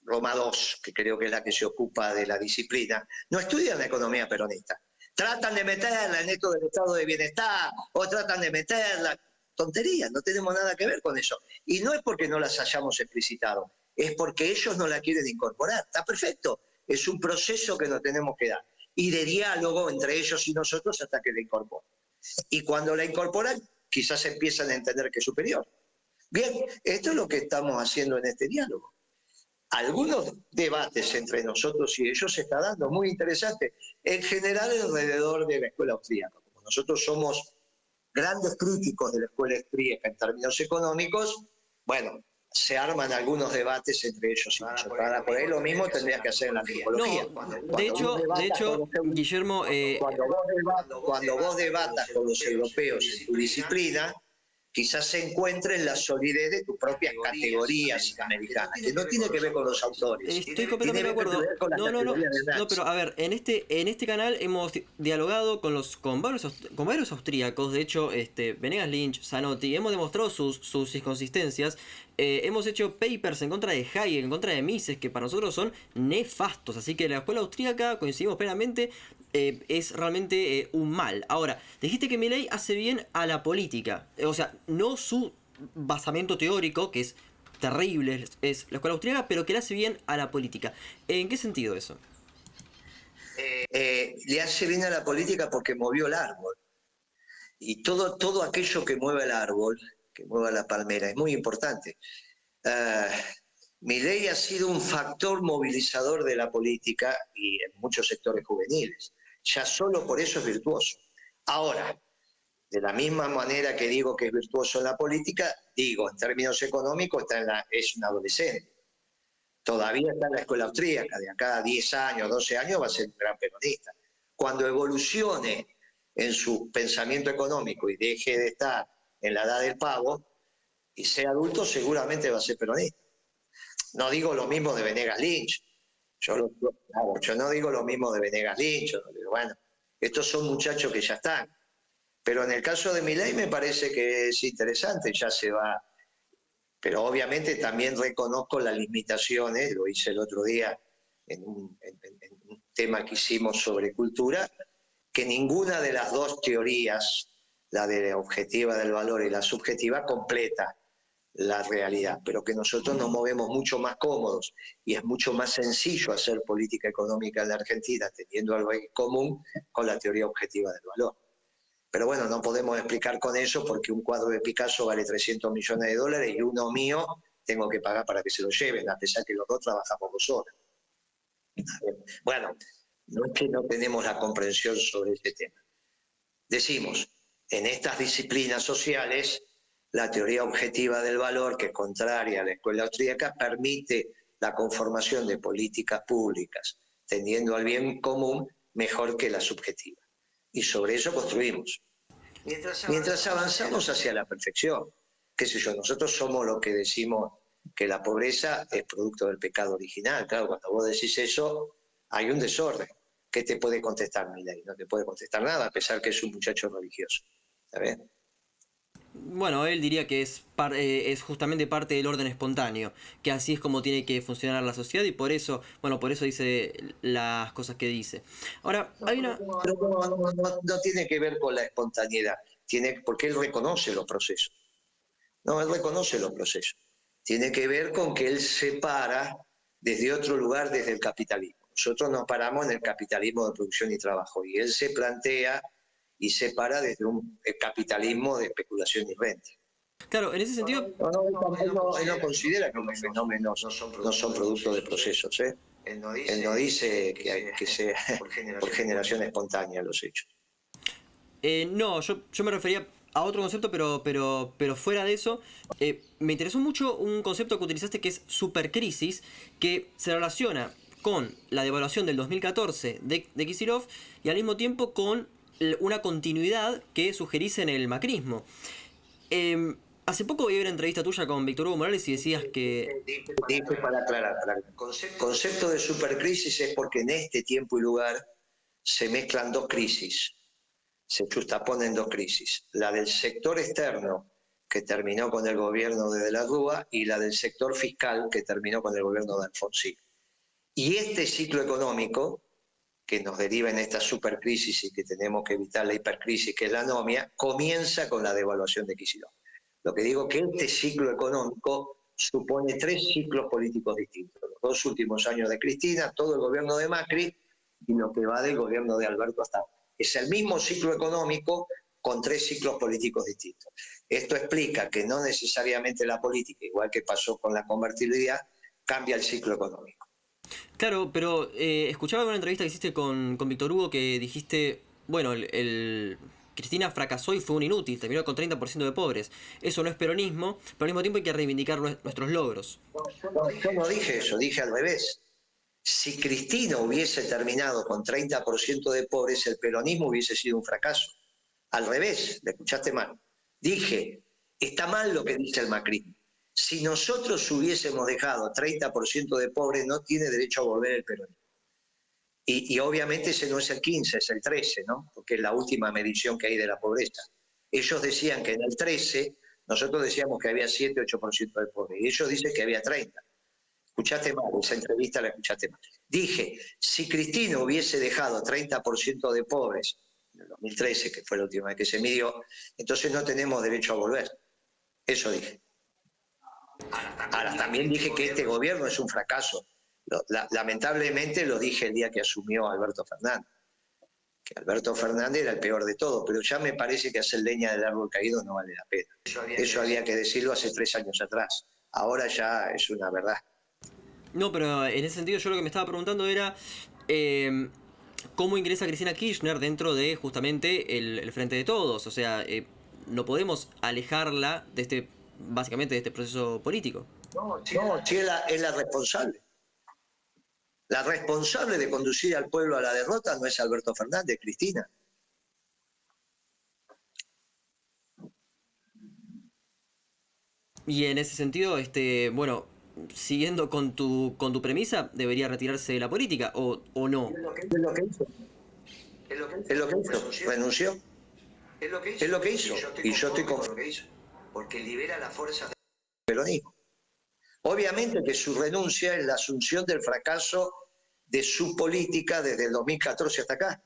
B: Roma II, que creo que es la que se ocupa de la disciplina, no estudian la economía peronista. Tratan de meterla en esto del estado de bienestar, o tratan de meterla. Tonterías, no tenemos nada que ver con eso. Y no es porque no las hayamos explicitado, es porque ellos no la quieren incorporar. Está perfecto, es un proceso que nos tenemos que dar. Y de diálogo entre ellos y nosotros hasta que la incorporen. Y cuando la incorporan, quizás empiezan a entender que es superior. Bien, esto es lo que estamos haciendo en este diálogo. Algunos debates entre nosotros y ellos se está dando, muy interesante, en general alrededor de la escuela austríaca. Como nosotros somos grandes críticos de la escuela austríaca en términos económicos, bueno, se arman algunos debates entre ellos y nosotros. Para por ahí lo mismo tendrías que hacer en la antropología.
A: No, de hecho, Guillermo...
B: Cuando vos debatas con los europeos en tu disciplina, quizás se encuentre en la solidez de tus propias categorías americanas, que no tiene que ver con los autores.
A: Estoy completamente de acuerdo. No, pero a ver, en este canal hemos dialogado con varios austríacos, de hecho, Venegas Lynch, Zanotti, hemos demostrado sus inconsistencias. Hemos hecho papers en contra de Hayek, en contra de Mises, que para nosotros son nefastos. Así que la escuela austríaca, coincidimos plenamente, es realmente un mal. Ahora, dijiste que Milei hace bien a la política. O sea, no su basamento teórico, que es terrible, es la escuela austríaca, pero que le hace bien a la política. ¿En qué sentido eso?
B: Le hace bien a la política porque movió el árbol. y todo aquello que mueva el árbol, que mueva la palmera, es muy importante. Milei ha sido un factor movilizador de la política y en muchos sectores juveniles. Ya solo por eso es virtuoso. Ahora, de la misma manera que digo que es virtuoso en la política, digo, en términos económicos, es un adolescente. Todavía está en la escuela austríaca, de acá a 10 años, 12 años va a ser un gran peronista. Cuando evolucione en su pensamiento económico y deje de estar en la edad del pavo y sea adulto, seguramente va a ser peronista. No digo lo mismo de Venegas Lynch. Yo no digo lo mismo de Venegas Lynch. Bueno, estos son muchachos que ya están. Pero en el caso de Milei me parece que es interesante, ya se va. Pero obviamente también reconozco las limitaciones, lo hice el otro día en un tema que hicimos sobre cultura, que ninguna de las dos teorías, la de objetiva del valor y la subjetiva, completa la realidad, pero que nosotros nos movemos mucho más cómodos y es mucho más sencillo hacer política económica en la Argentina teniendo algo en común con la teoría objetiva del valor. Pero bueno, no podemos explicar con eso porque un cuadro de Picasso vale 300 millones de dólares y uno mío tengo que pagar para que se lo lleven, a pesar que los dos trabajamos 2 horas. Bueno, no es que no tenemos la comprensión sobre este tema. Decimos, en estas disciplinas sociales, la teoría objetiva del valor, que es contraria a la escuela austríaca, permite la conformación de políticas públicas tendiendo al bien común mejor que la subjetiva. Y sobre eso construimos. Mientras avanzamos hacia la perfección, qué sé yo, nosotros somos los que decimos que la pobreza es producto del pecado original. Claro, cuando vos decís eso, hay un desorden. ¿Qué te puede contestar Milei? No te puede contestar nada, a pesar que es un muchacho religioso. ¿Sabes?
A: Bueno, él diría que es justamente parte del orden espontáneo, que así es como tiene que funcionar la sociedad y por eso, bueno, por eso dice las cosas que dice. Ahora, hay una...
B: No tiene que ver con la espontaneidad, porque él reconoce los procesos. No, él reconoce los procesos. Tiene que ver con que él se para desde otro lugar, desde el capitalismo. Nosotros nos paramos en el capitalismo de producción y trabajo y él se plantea y se para desde un capitalismo de especulación y renta.
A: Claro, en ese sentido...
B: Él no considera que los fenómenos no son producto de procesos. Él no dice que sea por generación espontánea los hechos.
A: No, yo me refería a otro concepto, pero fuera de eso, me interesó mucho un concepto que utilizaste que es supercrisis, que se relaciona con la devaluación del 2014 de Kicillof y al mismo tiempo con una continuidad que sugerís en el macrismo. Hace poco vi una entrevista tuya con Víctor Hugo Morales y decías que...
B: Dije para aclarar, el concepto de supercrisis es porque en este tiempo y lugar se mezclan dos crisis, se justaponen dos crisis, la del sector externo que terminó con el gobierno de la Rúa y la del sector fiscal que terminó con el gobierno de Alfonsín. Y este ciclo económico que nos deriva en esta supercrisis y que tenemos que evitar la hipercrisis que es la anomia, comienza con la devaluación de Kicillof. Lo que digo que este ciclo económico supone 3 ciclos políticos distintos. Los 2 últimos años de Cristina, todo el gobierno de Macri y lo que va del gobierno de Alberto hasta ahora. Es el mismo ciclo económico con 3 ciclos políticos distintos. Esto explica que no necesariamente la política, igual que pasó con la convertibilidad, cambia el ciclo económico.
A: Claro, pero escuchaba una entrevista que hiciste con Víctor Hugo que dijiste, bueno, Cristina fracasó y fue un inútil, terminó con 30% de pobres. Eso no es peronismo, pero al mismo tiempo hay que reivindicar nuestros logros.
B: No, yo no dije eso, dije al revés. Si Cristina hubiese terminado con 30% de pobres, el peronismo hubiese sido un fracaso. Al revés, le escuchaste mal. Dije, está mal lo que dice el macrismo. Si nosotros hubiésemos dejado 30% de pobres, no tiene derecho a volver el peronismo. Y obviamente ese no es el 15, es el 13, ¿no? Porque es la última medición que hay de la pobreza. Ellos decían que en el 13, nosotros decíamos que había 7-8% de pobres, y ellos dicen que había 30. Escuchaste mal, esa entrevista la escuchaste mal. Dije, si Cristina hubiese dejado 30% de pobres en el 2013, que fue la última vez que se midió, entonces no tenemos derecho a volver. Eso dije. Ahora, también dije que este gobierno es un fracaso. Lamentablemente lo dije el día que asumió Alberto Fernández. que Alberto Fernández era el peor de todos, pero ya me parece que hacer leña del árbol caído no vale la pena. Eso había que decirlo hace 3 años atrás. Ahora ya es una verdad.
A: No, pero en ese sentido yo lo que me estaba preguntando era cómo ingresa Cristina Kirchner dentro de justamente el Frente de Todos. O sea, no podemos alejarla de básicamente de este proceso político.
B: No, si es la responsable. La responsable de conducir al pueblo a la derrota no es Alberto Fernández, Cristina.
A: Y en ese sentido, bueno, siguiendo con tu premisa, debería retirarse de la política o no.
B: Es lo que hizo. Es lo que hizo. Renunció. Es lo que hizo. Y yo estoy conforme con lo que hizo. Porque libera las fuerzas del peronismo. Obviamente que su renuncia es la asunción del fracaso de su política desde el 2014 hasta acá,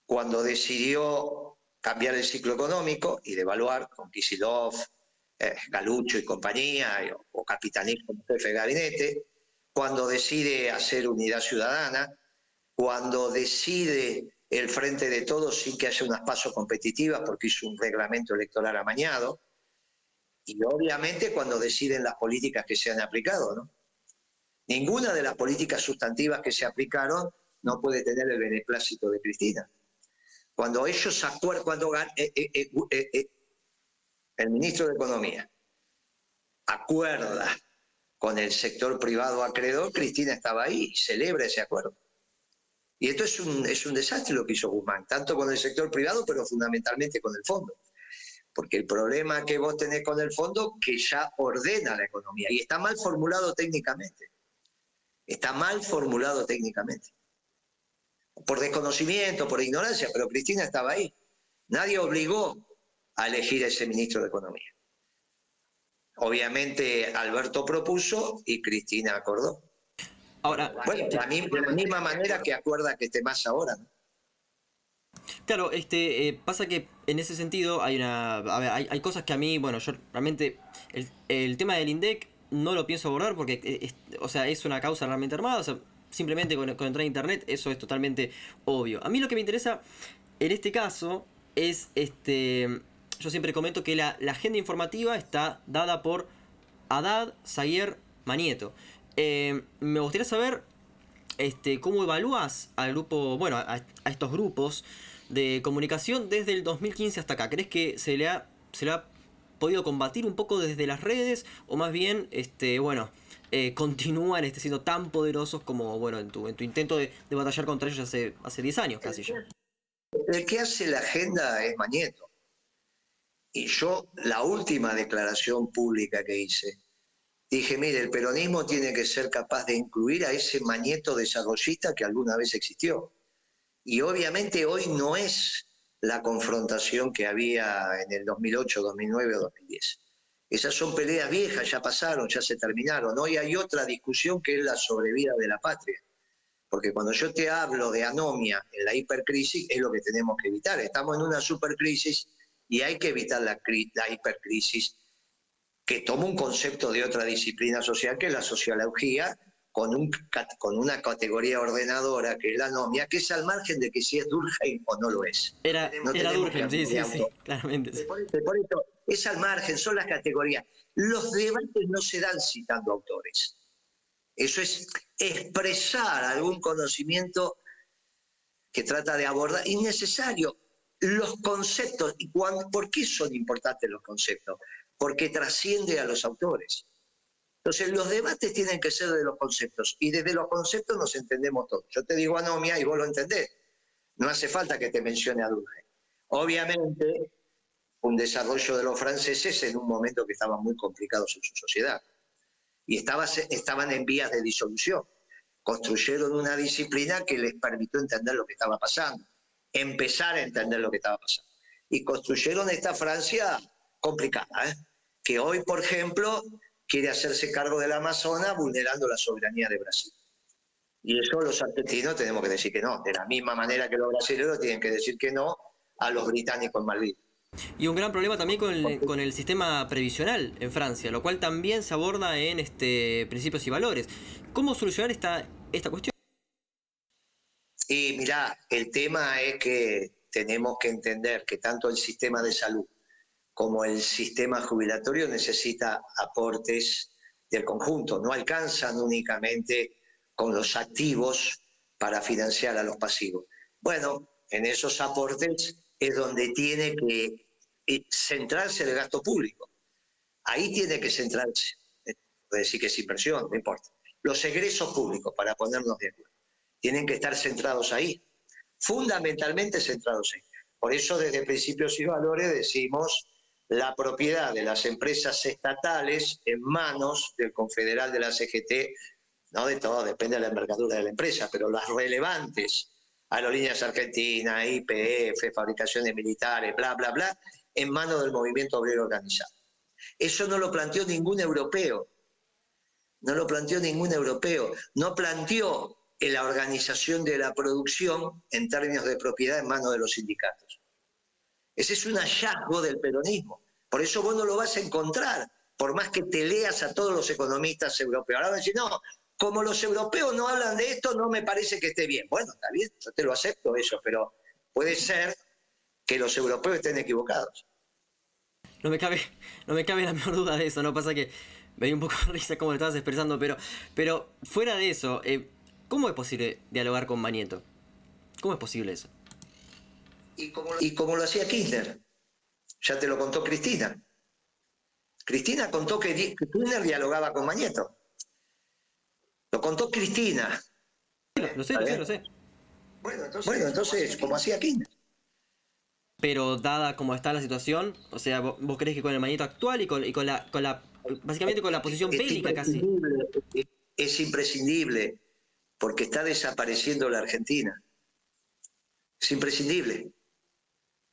B: cuando decidió cambiar el ciclo económico y devaluar con Kicillof, Galucho y compañía, o Capitanich como jefe de gabinete, cuando decide hacer unidad ciudadana, cuando decide el Frente de Todos sin que haya unas pasos competitivas porque hizo un reglamento electoral amañado, y obviamente cuando deciden las políticas que se han aplicado, ¿no? Ninguna de las políticas sustantivas que se aplicaron no puede tener el beneplácito de Cristina. Cuando ellos acuerdan, el ministro de Economía acuerda con el sector privado acreedor, Cristina estaba ahí y celebra ese acuerdo. Y esto es un desastre lo que hizo Guzmán, tanto con el sector privado, pero fundamentalmente con el fondo. Porque el problema que vos tenés con el fondo que ya ordena la economía y está mal formulado técnicamente. Está mal formulado técnicamente. Por desconocimiento, por ignorancia, pero Cristina estaba ahí. Nadie obligó a elegir a ese ministro de Economía. Obviamente Alberto propuso y Cristina acordó.
A: Ahora,
B: bueno, de la misma manera que acuerda que esté más ahora, ¿no?
A: Claro, pasa que en ese sentido hay cosas que a mí, bueno, yo realmente el tema del INDEC no lo pienso abordar porque o sea, es una causa realmente armada, o sea, simplemente con entrar a internet eso es totalmente obvio. A mí lo que me interesa en este caso es yo siempre comento que la agenda informativa está dada por Haddad, Saguier, Manieto. Me gustaría saber cómo evalúas al grupo, bueno, a estos grupos de comunicación desde el 2015 hasta acá. ¿Crees que se le ha podido combatir un poco desde las redes o más bien continúan siendo tan poderosos como bueno en tu intento de batallar contra ellos hace 10 años casi ya?
B: El que hace la agenda es Manieto. Y yo, la última declaración pública que hice, dije, mire, el peronismo tiene que ser capaz de incluir a ese Manieto desarrollista que alguna vez existió. Y obviamente hoy no es la confrontación que había en el 2008, 2009 o 2010. Esas son peleas viejas, ya pasaron, ya se terminaron. Hoy hay otra discusión que es la sobrevida de la patria. Porque cuando yo te hablo de anomia en la hipercrisis, es lo que tenemos que evitar. Estamos en una supercrisis y hay que evitar la hipercrisis, que toma un concepto de otra disciplina social, que es la sociología, con una categoría ordenadora, que es la anomia, que es al margen de que si es Durkheim o no lo es.
A: Era Durkheim, sí, claramente. Sí.
B: Por eso, es al margen, son las categorías. Los debates no se dan citando autores. Eso es expresar algún conocimiento que trata de abordar, innecesario. Los conceptos, ¿por qué son importantes los conceptos? Porque trasciende a los autores. Entonces los debates tienen que ser de los conceptos, y desde los conceptos nos entendemos todos. Yo te digo anomia y vos lo entendés. No hace falta que te mencione a Durkheim. Obviamente, un desarrollo de los franceses en un momento que estaban muy complicados en su sociedad. Y estaban en vías de disolución. Construyeron una disciplina que les permitió entender lo que estaba pasando, empezar a entender lo que estaba pasando. Y construyeron esta Francia complicada, que hoy, por ejemplo, quiere hacerse cargo del Amazonas vulnerando la soberanía de Brasil. Y eso los argentinos tenemos que decir que no, de la misma manera que los brasileños tienen que decir que no a los británicos en Malvinas.
A: Y un gran problema también con el sistema previsional en Francia, lo cual también se aborda en Principios y Valores. ¿Cómo solucionar esta cuestión?
B: Y mirá, el tema es que tenemos que entender que tanto el sistema de salud como el sistema jubilatorio necesita aportes del conjunto, no alcanzan únicamente con los activos para financiar a los pasivos. Bueno, en esos aportes es donde tiene que centrarse el gasto público. Ahí tiene que centrarse. Puede decir que es inversión, no importa. Los egresos públicos, para ponernos de acuerdo, tienen que estar centrados ahí, fundamentalmente centrados ahí. Por eso desde Principios y Valores decimos la propiedad de las empresas estatales en manos del confederal de la CGT, no de todo, depende de la envergadura de la empresa, pero las relevantes, Aerolíneas Argentinas, YPF, fabricaciones militares, bla, bla, bla, en manos del movimiento obrero organizado. Eso no lo planteó ningún europeo, no lo planteó ningún europeo, no planteó la organización de la producción en términos de propiedad en manos de los sindicatos. Ese es un hallazgo del peronismo. Por eso vos no lo vas a encontrar, por más que te leas a todos los economistas europeos. Ahora van a decir, no, como los europeos no hablan de esto, no me parece que esté bien. Bueno, está bien, yo te lo acepto eso, pero puede ser que los europeos estén equivocados.
A: No me cabe la menor duda de eso, no pasa que me dio un poco de risa como lo estabas expresando, pero fuera de eso, ¿cómo es posible dialogar con Mañeto? ¿Cómo es posible eso?
B: Y como lo hacía Kirchner, ya te lo contó Cristina. Cristina contó que Kirchner dialogaba con Mañeto. Lo contó Cristina.
A: Lo sé.
B: Bueno, entonces, como hacía Kirchner.
A: Pero dada como está la situación, o sea, vos crees que con el Mañeto actual y con la básicamente con la posición bélica casi.
B: Es imprescindible, porque está desapareciendo la Argentina. Es imprescindible.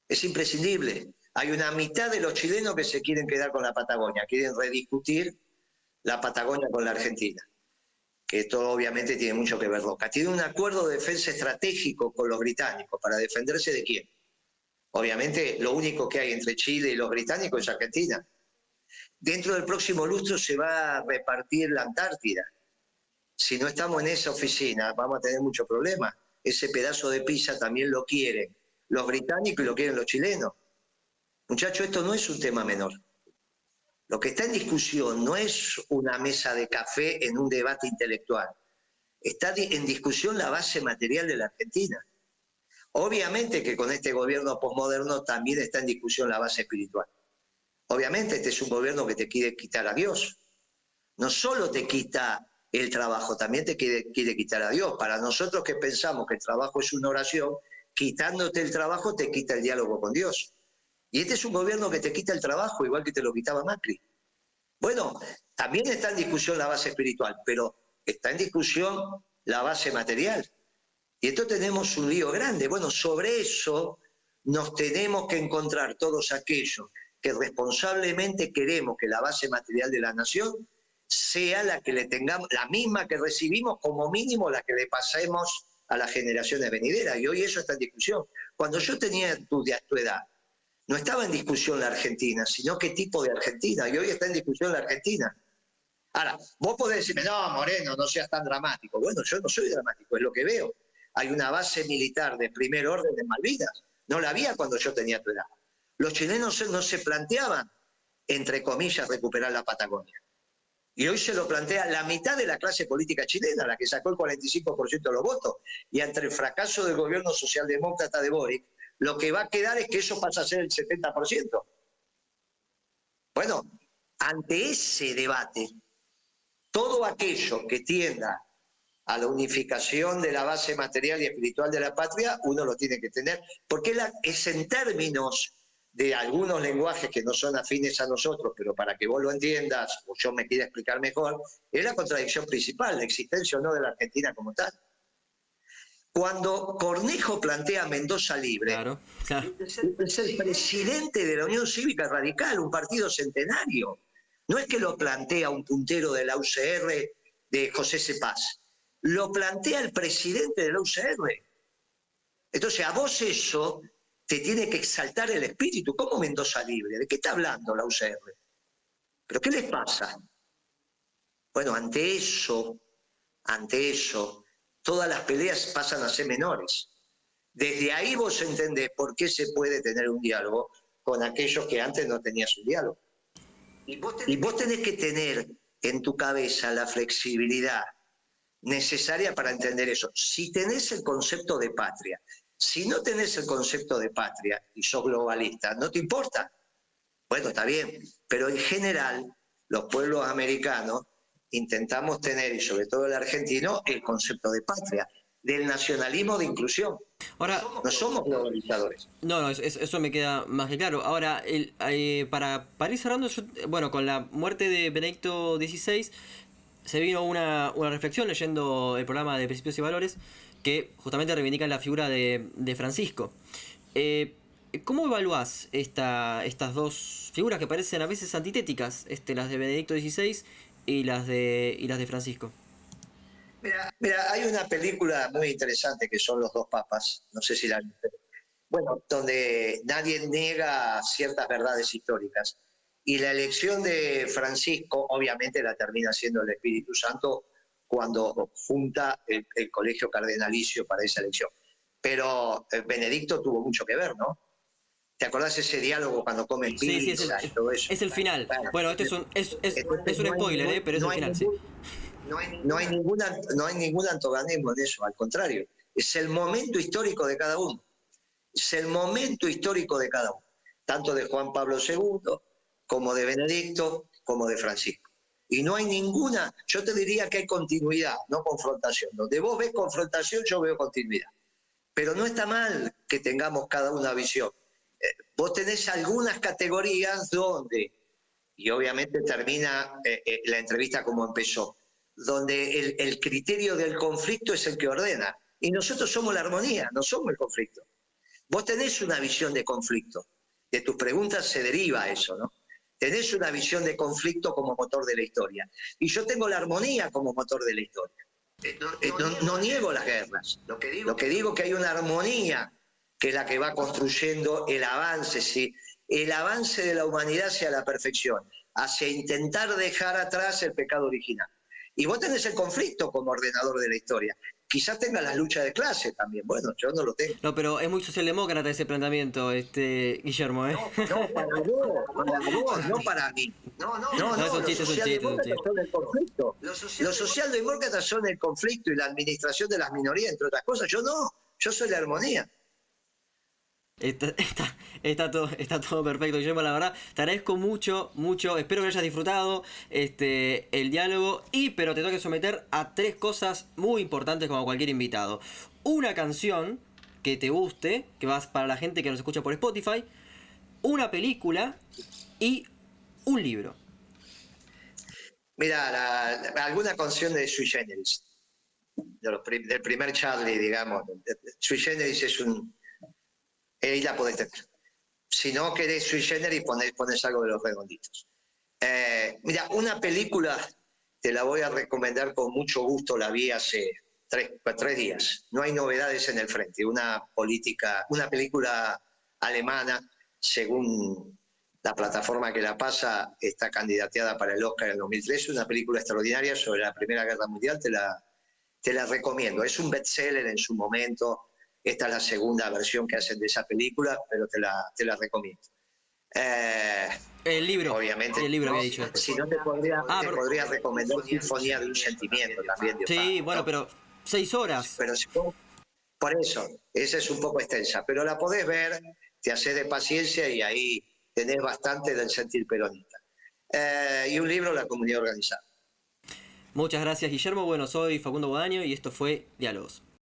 B: Es imprescindible. Hay una mitad de los chilenos que se quieren quedar con la Patagonia, quieren rediscutir la Patagonia con la Argentina, que esto obviamente tiene mucho que ver. Boca tiene un acuerdo de defensa estratégico con los británicos, ¿para defenderse de quién? Obviamente lo único que hay entre Chile y los británicos es Argentina. Dentro del próximo lustro se va a repartir la Antártida. Si no estamos en esa oficina, vamos a tener muchos problemas. Ese pedazo de pizza también lo quieren los británicos y lo quieren los chilenos. Muchachos, esto no es un tema menor. Lo que está en discusión no es una mesa de café en un debate intelectual. Está en discusión la base material de la Argentina. Obviamente que con este gobierno posmoderno también está en discusión la base espiritual. Obviamente este es un gobierno que te quiere quitar a Dios. No solo te quita el trabajo, también te quiere quitar a Dios. Para nosotros que pensamos que el trabajo es una oración, quitándote el trabajo te quita el diálogo con Dios. Y este es un gobierno que te quita el trabajo, igual que te lo quitaba Macri. Bueno, también está en discusión la base espiritual, pero está en discusión la base material. Y esto tenemos un lío grande. Bueno, sobre eso nos tenemos que encontrar todos aquellos que responsablemente queremos que la base material de la nación sea la que le tengamos, la misma que recibimos, como mínimo la que le pasemos a las generaciones venideras. Y hoy eso está en discusión. Cuando yo tenía tu edad, no estaba en discusión la Argentina, sino qué tipo de Argentina. Y hoy está en discusión la Argentina. Ahora, vos podés decirme, no, Moreno, no seas tan dramático. Bueno, yo no soy dramático, es lo que veo. Hay una base militar de primer orden en Malvinas. No la había cuando yo tenía tu edad. Los chilenos no se planteaban, entre comillas, recuperar la Patagonia. Y hoy se lo plantea la mitad de la clase política chilena, la que sacó el 45% de los votos. Y ante el fracaso del gobierno socialdemócrata de Boric, lo que va a quedar es que eso pasa a ser el 70%. Bueno, ante ese debate, todo aquello que tienda a la unificación de la base material y espiritual de la patria, uno lo tiene que tener, porque es en términos de algunos lenguajes que no son afines a nosotros, pero para que vos lo entiendas, o yo me quiera explicar mejor, es la contradicción principal, la existencia o no de la Argentina como tal. Cuando Cornejo plantea Mendoza Libre,
A: claro.
B: Es el presidente de la Unión Cívica Radical, un partido centenario. No es que lo plantea un puntero de la UCR de José Cepaz, lo plantea el presidente de la UCR. Entonces a vos eso te tiene que exaltar el espíritu. ¿Cómo Mendoza Libre? ¿De qué está hablando la UCR? ¿Pero qué les pasa? Bueno, ante eso, todas las peleas pasan a ser menores. Desde ahí vos entendés por qué se puede tener un diálogo con aquellos que antes no tenías un diálogo. Y vos tenés que tener en tu cabeza la flexibilidad necesaria para entender eso. Si tenés el concepto de patria, si no tenés el concepto de patria y sos globalista, no te importa. Bueno, está bien, pero en general los pueblos americanos intentamos tener, y sobre todo el argentino, el concepto de patria, del nacionalismo de inclusión.
A: Ahora,
B: No somos globalizadores.
A: no, eso me queda más que claro. Ahora, para ir cerrando, bueno, con la muerte de Benedicto XVI, se vino una reflexión leyendo el programa de Principios y Valores, que justamente reivindican la figura de Francisco. ¿Cómo evaluás estas dos figuras que parecen a veces antitéticas, las de Benedicto XVI y las de Francisco?
B: Mira, hay una película muy interesante que son Los dos papas, no sé si la viste. Bueno, donde nadie niega ciertas verdades históricas. Y la elección de Francisco, obviamente, la termina siendo el Espíritu Santo cuando junta el colegio cardenalicio para esa elección. Pero Benedicto tuvo mucho que ver, ¿no? ¿Te acordás ese diálogo cuando comen
A: Sí,
B: pizza y todo eso?
A: es el final. Bueno, este es un spoiler, pero es el final, sí.
B: No hay ningún antagonismo en eso, al contrario. Es el momento histórico de cada uno. Es el momento histórico de cada uno. Tanto de Juan Pablo II, como de Benedicto, como de Francisco. Y no hay ninguna, yo te diría que hay continuidad, no confrontación. Donde vos ves confrontación, yo veo continuidad. Pero no está mal que tengamos cada una visión. Vos tenés algunas categorías donde, y obviamente termina la entrevista como empezó, donde el criterio del conflicto es el que ordena. Y nosotros somos la armonía, no somos el conflicto. Vos tenés una visión de conflicto. De tus preguntas se deriva eso, ¿no? Tenés una visión de conflicto como motor de la historia. Y yo tengo la armonía como motor de la historia. No niego las guerras. Lo que digo es que hay una armonía que es la que va construyendo el avance, ¿sí? El avance de la humanidad hacia la perfección, hacia intentar dejar atrás el pecado original. Y vos tenés el conflicto como ordenador de la historia. Quizás tengas las luchas de clase también. Bueno, yo no lo tengo.
A: No, pero es muy socialdemócrata ese planteamiento, Guillermo, ¿eh?
B: No, para vos, no para mí. No,
A: es un chiste,
B: los socialdemócratas son el conflicto. Los socialdemócratas son el conflicto y la administración de las minorías, entre otras cosas. Yo no, yo soy la armonía.
A: Está todo perfecto, Guillermo, la verdad. Te agradezco mucho, espero que hayas disfrutado el diálogo, pero te tengo que someter a 3 cosas muy importantes como cualquier invitado. Una canción que te guste, que vas para la gente que nos escucha por Spotify, una película y un libro.
B: Mira, alguna canción de Sui Generis, del primer Charlie, digamos. Sui Generis es ahí la podés tener. Si no querés Sui Generis, ponés algo de Los Redonditos. Mira, una película te la voy a recomendar con mucho gusto, la vi hace 3 días. No hay novedades en el frente. Una película alemana, según la plataforma que la pasa, está candidateada para el Oscar en el 2013. Una película extraordinaria sobre la Primera Guerra Mundial, te la recomiendo. Es un bestseller en su momento. Esta es la segunda versión que hacen de esa película, pero te la recomiendo.
A: El libro.
B: Obviamente.
A: El libro había dicho.
B: Si no, te podría recomendar Sinfonía de un Sentimiento también.
A: Sí, bueno, pero 6 horas.
B: Pero por eso, esa es un poco extensa, pero la podés ver, te haces de paciencia y ahí tenés bastante del sentir peronista. Y un libro, La Comunidad Organizada.
A: Muchas gracias, Guillermo. Bueno, soy Facundo Bodaño y esto fue Diálogos.